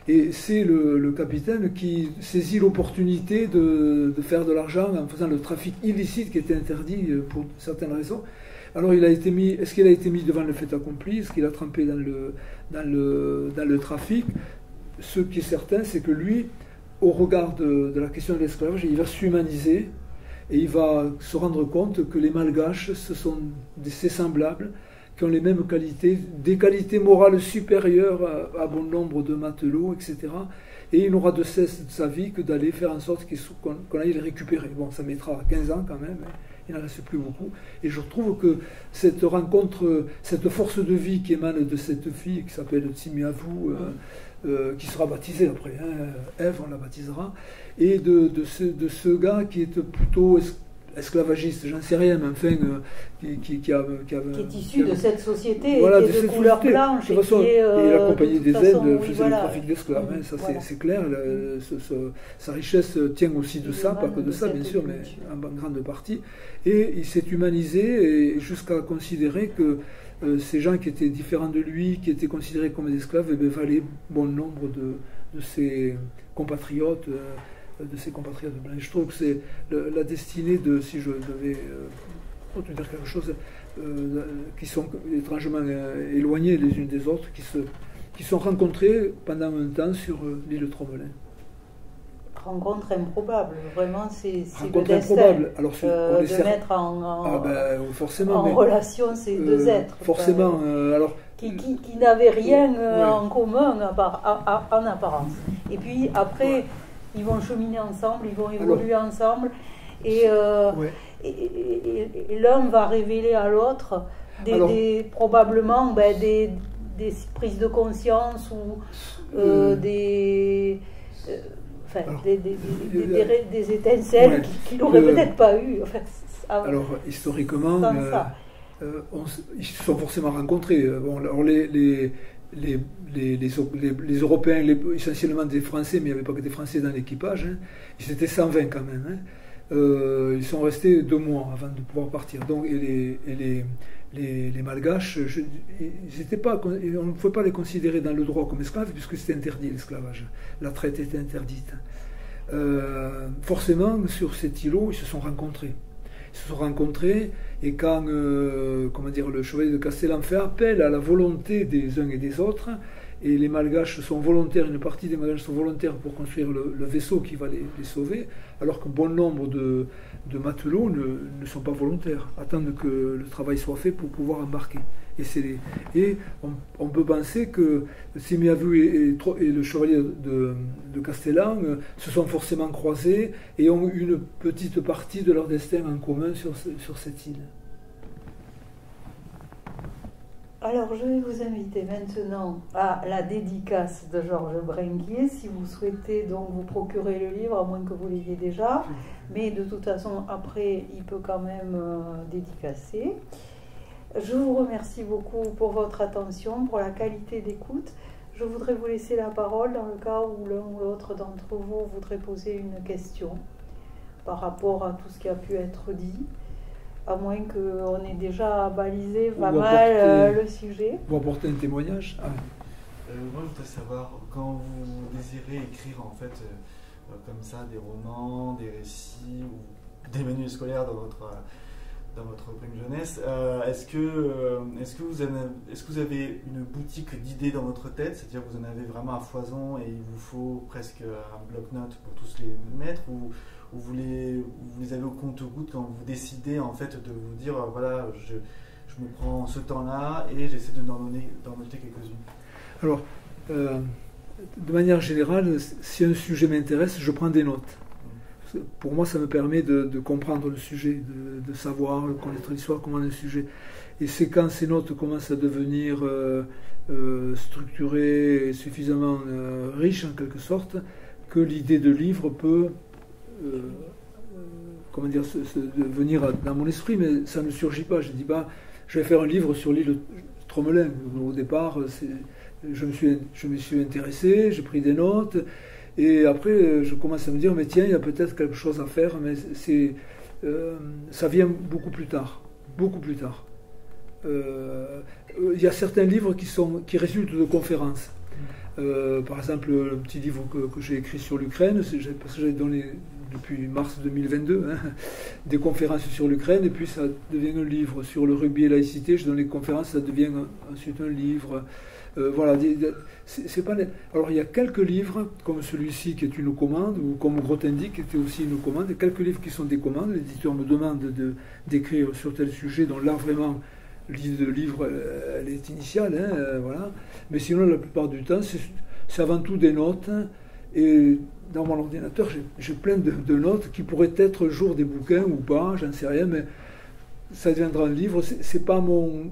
Et c'est le capitaine qui saisit l'opportunité de faire de l'argent en faisant le trafic illicite qui était interdit pour certaines raisons. Alors est-ce qu'il a été mis devant le fait accompli? Est-ce qu'il a trempé dans le trafic? Ce qui est certain, c'est que lui, au regard de la question de l'esclavage, il va s'humaniser et il va se rendre compte que les Malgaches, ce sont ses semblables qui ont les mêmes qualités, des qualités morales supérieures à bon nombre de matelots, etc. Et il n'aura de cesse de sa vie que d'aller faire en sorte qu'on aille les récupérer. Bon, ça mettra 15 ans quand même, il n'en reste plus beaucoup. Et je trouve que cette rencontre, cette force de vie qui émane de cette fille qui s'appelle Tsimiavu, qui sera baptisée après, Ève, on la baptisera, et de ce gars qui est plutôt esclavagiste, j'en sais rien, mais enfin, qui est issu de cette société, voilà, qui est de couleur blanche, et il accompagnait des aides, faisait voilà. le trafic d'esclaves, ça c'est clair, sa richesse tient aussi de ça, pas que de ça bien sûr, mais en grande partie, et il s'est humanisé jusqu'à considérer que ces gens qui étaient différents de lui, qui étaient considérés comme des esclaves, valaient bon nombre de ses compatriotes, blancs. Je trouve que c'est la destinée de, si je devais te dire quelque chose, qui sont étrangement éloignés les unes des autres, qui sont rencontrés pendant un temps sur l'île Tromelin. Rencontre improbable, vraiment, c'est rencontre le destin improbable. Alors, de mettre en relation ces deux êtres. Forcément, alors... Qui n'avaient rien en commun en apparence. Et puis après, ils vont cheminer ensemble, ils vont évoluer ensemble, et l'un va révéler à l'autre probablement des prises de conscience ou des étincelles qu'il n'aurait peut-être pas eu. En fait, alors, historiquement, ils se sont forcément rencontrés. Bon, alors les Européens, essentiellement des Français, mais il n'y avait pas que des Français dans l'équipage, ils étaient 120 quand même. Ils sont restés 2 mois avant de pouvoir partir. Donc, les Malgaches, on ne pouvait pas les considérer dans le droit comme esclaves, puisque c'était interdit l'esclavage. La traite était interdite. Forcément, sur cet îlot, ils se sont rencontrés. Et quand le chevalier de Castellan fait appel à la volonté des uns et des autres, et les Malgaches sont volontaires, une partie des Malgaches sont volontaires pour construire le vaisseau qui va les sauver, alors que bon nombre de matelots ne sont pas volontaires, attendent que le travail soit fait pour pouvoir embarquer. Et on peut penser que Tsimiavu et le chevalier de Castellan se sont forcément croisés et ont eu une petite partie de leur destin en commun sur cette île. Alors, je vais vous inviter maintenant à la dédicace de Georges Bringuier, si vous souhaitez donc vous procurer le livre, à moins que vous l'ayez déjà. Mais de toute façon, après, il peut quand même dédicacer. Je vous remercie beaucoup pour votre attention, pour la qualité d'écoute. Je voudrais vous laisser la parole dans le cas où l'un ou l'autre d'entre vous voudrait poser une question par rapport à tout ce qui a pu être dit, à moins qu'on ait déjà balisé pas mal le sujet. Vous apportez un témoignage. Moi, je voudrais savoir, quand vous désirez écrire en fait comme ça des romans, des récits ou des manuels scolaires dans votre prime jeunesse, est-ce que vous avez une boutique d'idées dans votre tête, c'est-à-dire que vous en avez vraiment à foison et il vous faut presque un bloc-notes pour tous les mettre, ou vous les avez au compte-gouttes quand vous décidez en fait de vous dire voilà, je me prends ce temps-là et j'essaie d'en noter quelques-unes? Alors, de manière générale, si un sujet m'intéresse, je prends des notes. Pour moi, ça me permet de comprendre le sujet, de savoir, connaître l'histoire, comment le sujet. Et c'est quand ces notes commencent à devenir structurées et suffisamment riches, en quelque sorte, que l'idée de livre peut venir dans mon esprit, mais ça ne surgit pas. Je dis pas, je vais faire un livre sur l'île Tromelin. Au départ, je me suis intéressé, j'ai pris des notes. Et après, je commence à me dire, mais tiens, il y a peut-être quelque chose à faire, mais ça vient beaucoup plus tard. Beaucoup plus tard. Il y a certains livres qui résultent de conférences. Par exemple, le petit livre que j'ai écrit sur l'Ukraine, parce que j'ai donné depuis mars 2022 des conférences sur l'Ukraine, et puis ça devient un livre sur le rugby et laïcité. Je donne les conférences, ça devient ensuite un livre. Voilà, c'est pas net. Alors il y a quelques livres, comme celui-ci qui est une commande, ou comme Grothendieck qui était aussi une commande, et quelques livres qui sont des commandes. L'éditeur me demande d'écrire sur tel sujet, donc là vraiment, l'idée de livre, elle est initiale, voilà. Mais sinon, la plupart du temps, c'est avant tout des notes, et dans mon ordinateur, j'ai plein de notes qui pourraient être un jour des bouquins ou pas, j'en sais rien, mais ça deviendra un livre. C'est pas mon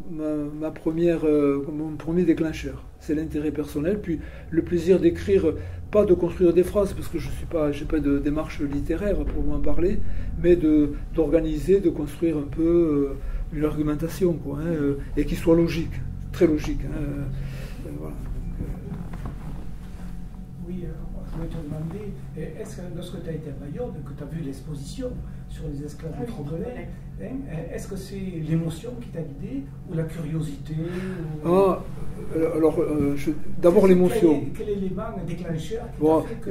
premier déclencheur. C'est l'intérêt personnel, puis le plaisir d'écrire, pas de construire des phrases, parce que j'ai pas de démarche littéraire à proprement parler, mais d'organiser, de construire un peu une argumentation, quoi, et qui soit logique, très logique. Voilà. Oui, je voulais te demander, est-ce que lorsque tu as été à Bayonne, que tu as vu l'exposition sur les esclaves de Tremblay, est-ce que c'est l'émotion qui t'a guidé ou la curiosité d'abord l'émotion. Quel élément déclencheur qui t'a fait que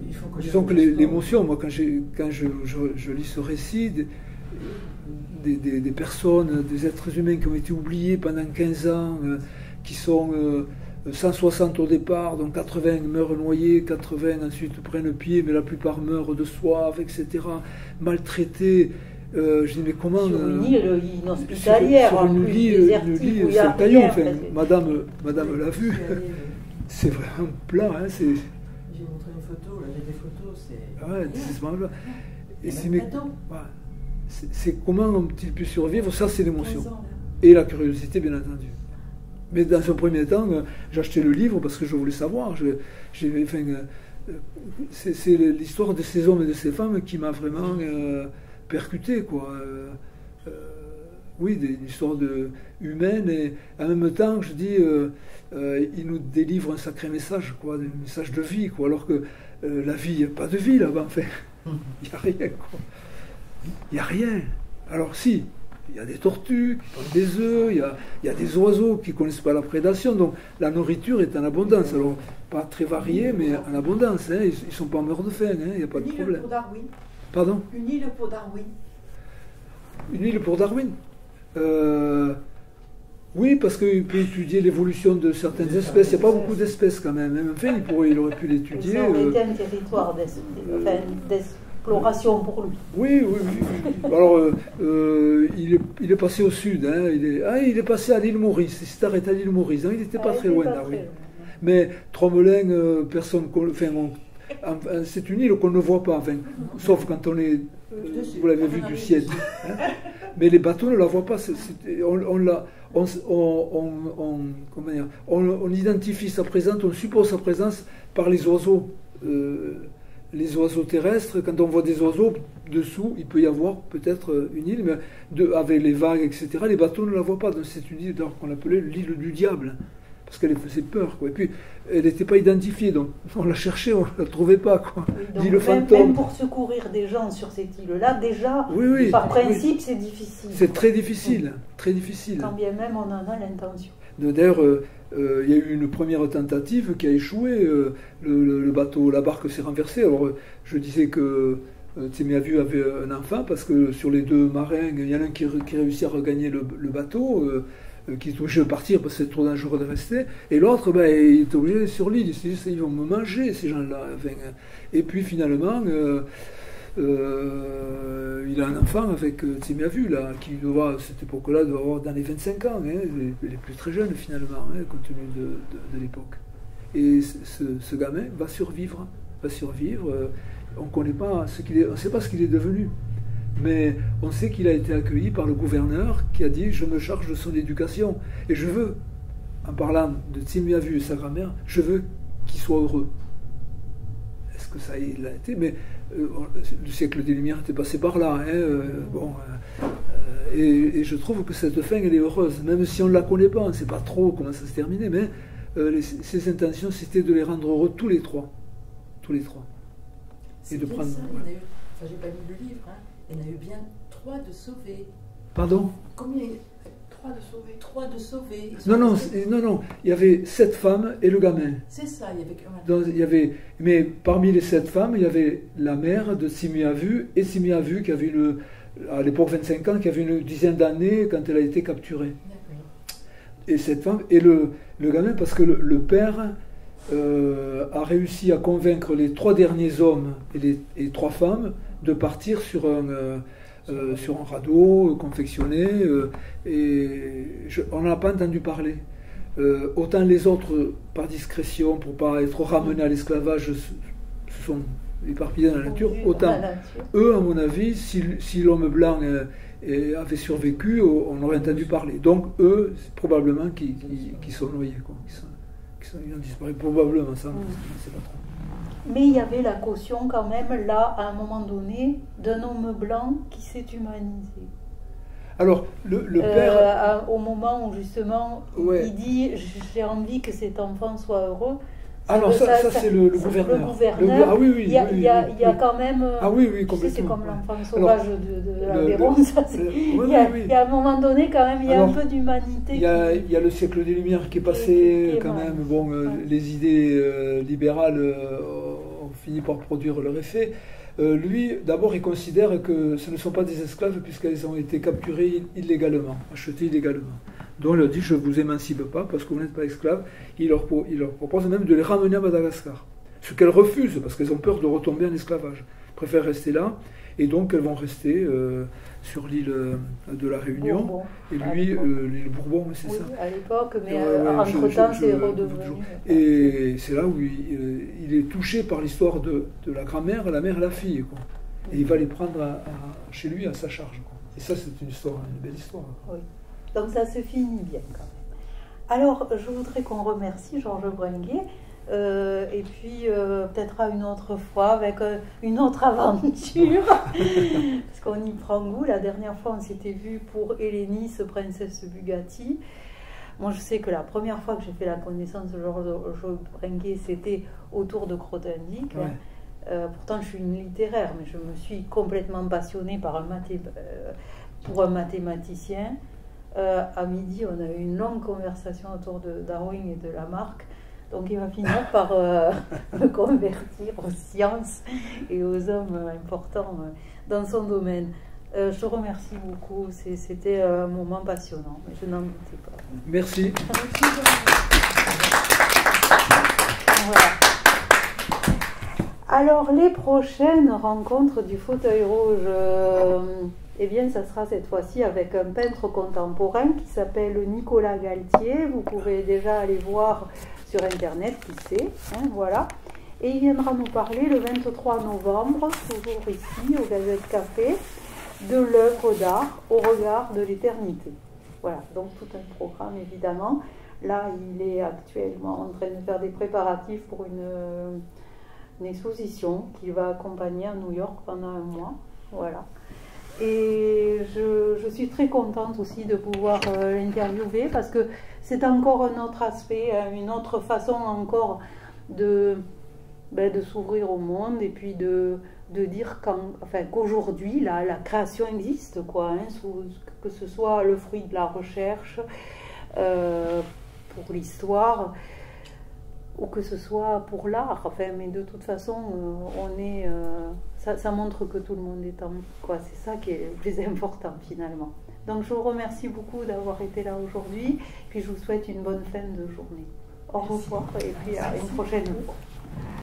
il faut que disons que l'émotion, moi quand je lis ce récit, des personnes, des êtres humains qui ont été oubliés pendant 15 ans, qui sont 160 au départ, donc 80 meurent noyés, 80 ensuite prennent pied, mais la plupart meurent de soif, etc., maltraités. Je dis, mais comment... Sur une île inhospitalière, sur une île où il y a rien, Madame l'a vu. C'est vraiment plat. Hein, j'ai montré une photo, là, j'ai des photos, c'est... Ouais, c'est marrant. Et c'est comment ont-ils pu survivre? Ça, c'est l'émotion. Et la curiosité, bien entendu. Mais dans un premier temps, j'ai acheté le livre parce que je voulais savoir. C'est l'histoire de ces hommes et de ces femmes qui m'a vraiment percuté, quoi. Oui, une histoire humaine, et en même temps, je dis, ils nous délivrent un sacré message, quoi, un message de vie, quoi, alors que la vie, il n'y a pas de vie là-bas, enfin. Il n'y a rien, quoi. Il n'y a rien. Alors si, il y a des tortues qui pondent des œufs, il y a des oiseaux qui ne connaissent pas la prédation, donc la nourriture est en abondance. Alors, pas très variée, mais en abondance. Hein. Ils ne sont pas morts de faim, hein. Il n'y a pas de problème. Une île pour Darwin. Pardon? Une île pour Darwin. Une île pour Darwin? Oui, parce qu'il peut étudier l'évolution de certaines espèces. Il n'y a pas beaucoup d'espèces quand même. Enfin, il aurait pu l'étudier. Ça aurait été un territoire d'exploration pour lui. Oui. Alors, il est passé au sud. Hein. Il est passé à l'île Maurice. Il s'est arrêté à l'île Maurice. Hein. Il n'était pas très loin, Darwin. Mais Tromelin, personne... c'est une île qu'on ne voit pas, enfin, sauf quand on est... vous l'avez vu du ciel. Hein. Mais les bateaux ne la voient pas. On identifie sa présence, on suppose sa présence par les oiseaux. Les oiseaux terrestres, quand on voit des oiseaux dessous, il peut y avoir peut-être une île, mais avec les vagues, etc., les bateaux ne la voient pas. Donc c'est une île qu'on appelait l'île du diable, parce qu'elle faisait peur, quoi. Et puis, elle n'était pas identifiée, donc on la cherchait, on ne la trouvait pas, quoi. Oui, donc même pour secourir des gens sur cette île-là, déjà, par principe, c'est difficile. C'est très difficile, très difficile. Quand bien même on en a l'intention. D'ailleurs, il y a eu une première tentative qui a échoué. Le bateau, la barque s'est renversée. Alors, je disais que Tsemiavu avait un enfant, parce que sur les deux marins, il y en a un qui réussit à regagner le bateau, qui est obligé de partir parce que c'est trop dangereux de rester, et l'autre, il est obligé d'être sur l'île. Il se dit, ils vont me manger, ces gens-là. Enfin, et puis finalement, il a un enfant avec Tsemiavu, là, qui à cette époque-là doit avoir dans les 25 ans, hein, les plus très jeunes finalement, hein, compte tenu de l'époque. Et ce gamin va survivre. On connaît pas on ne sait pas ce qu'il est devenu. Mais on sait qu'il a été accueilli par le gouverneur qui a dit « je me charge de son éducation et je veux, en parlant de Tsemiavu et sa grand-mère, je veux qu'il soit heureux ». Est-ce que ça il l'a été? Mais le siècle des Lumières était passé par là. Hein, et je trouve que cette fin, elle est heureuse, même si on ne la connaît pas, on ne sait pas trop comment ça se terminait, mais ses intentions, c'était de les rendre heureux tous les trois. Et de prendre... Ça, j'ai pas lu le livre, hein. Il y en a eu bien 3 de sauvés. Pardon? Combien? 3 de sauvés. 3 de sauvés. Non, il y avait 7 femmes et le gamin. C'est ça, il y avait Donc, mais parmi les 7 femmes, il y avait la mère de Simiavu et Simiavu qui avait à l'époque 25 ans, qui avait une dizaine d'années quand elle a été capturée. Et cette femme, et le gamin, parce que le père a réussi à convaincre les 3 derniers hommes et les 3 femmes de partir sur un radeau confectionné, et on n'en a pas entendu parler. Autant les autres, par discrétion, pour ne pas être ramenés à l'esclavage, se sont éparpillés dans la nature, autant eux, à mon avis, si l'homme blanc avait survécu, on aurait entendu parler. Donc eux, c'est probablement qui sont noyés, quoi. Ils ont disparu, probablement, ça, c'est pas trop. Mais il y avait la caution quand même, là, à un moment donné, d'un homme blanc qui s'est humanisé. Alors, le père... au moment où, justement, il dit « j'ai envie que cet enfant soit heureux », alors ça c'est le gouverneur. Le gouverneur. Ah oui, il y a quand même... Ah oui, complètement. C'est comme l'enfant sauvage de l'Aveyron. Il y a un moment donné, quand même, il y a un peu d'humanité. Il y a le siècle des Lumières qui est passé, quand même. Bon, les idées libérales ont fini par produire leur effet. Lui, d'abord, il considère que ce ne sont pas des esclaves puisqu'elles ont été capturées illégalement, achetées illégalement. Donc il leur dit, je ne vous émancipe pas parce que vous n'êtes pas esclaves. Il leur propose même de les ramener à Madagascar. Ce qu'elles refusent parce qu'elles ont peur de retomber en esclavage. Elles préfèrent rester là. Et donc elles vont rester sur l'île de la Réunion. Bourbon. Et lui, l'île Bourbon, c'est ça. À l'époque, mais entre-temps, c'est redevenu. Et c'est là où il est touché par l'histoire de la grand-mère, la mère et la fille, quoi. Et il va les prendre chez lui à sa charge, quoi. Et ça, c'est une belle histoire. Oui. Donc ça se finit bien quand même. Alors, je voudrais qu'on remercie Georges Brenguier, et puis peut-être à une autre fois avec une autre aventure, parce qu'on y prend goût. La dernière fois, on s'était vu pour Hélénis, princesse Bugatti. Moi, je sais que la première fois que j'ai fait la connaissance de Georges Brenguier, c'était autour de Grothendieck. Ouais. Pourtant, je suis une littéraire, mais je me suis complètement passionnée pour un mathématicien. À midi, on a eu une longue conversation autour de Darwin et de Lamarck. Donc il va finir par me convertir aux sciences et aux hommes importants dans son domaine. Je te remercie beaucoup. C'était un moment passionnant, mais je n'en doutais pas. Merci. Voilà. Alors, les prochaines rencontres du fauteuil rouge, eh bien, ça sera cette fois-ci avec un peintre contemporain qui s'appelle Nicolas Galtier. Vous pouvez déjà aller voir sur Internet, qui sait, hein, voilà. Et il viendra nous parler le 23 novembre, toujours ici, au Gazette Café, de l'œuvre d'art au regard de l'éternité. Voilà, donc tout un programme, évidemment. Là, il est actuellement en train de faire des préparatifs pour une exposition qu'il va accompagner à New York pendant un mois. Voilà. Et je suis très contente aussi de pouvoir l'interviewer parce que c'est encore un autre aspect, une autre façon encore de s'ouvrir au monde et puis de dire qu'aujourd'hui la création existe, quoi, hein, que ce soit le fruit de la recherche pour l'histoire ou que ce soit pour l'art, enfin, mais de toute façon ça montre que tout le monde est en quoi, c'est ça qui est le plus important finalement. Donc je vous remercie beaucoup d'avoir été là aujourd'hui, puis je vous souhaite une bonne fin de journée. Au revoir et puis à une prochaine fois.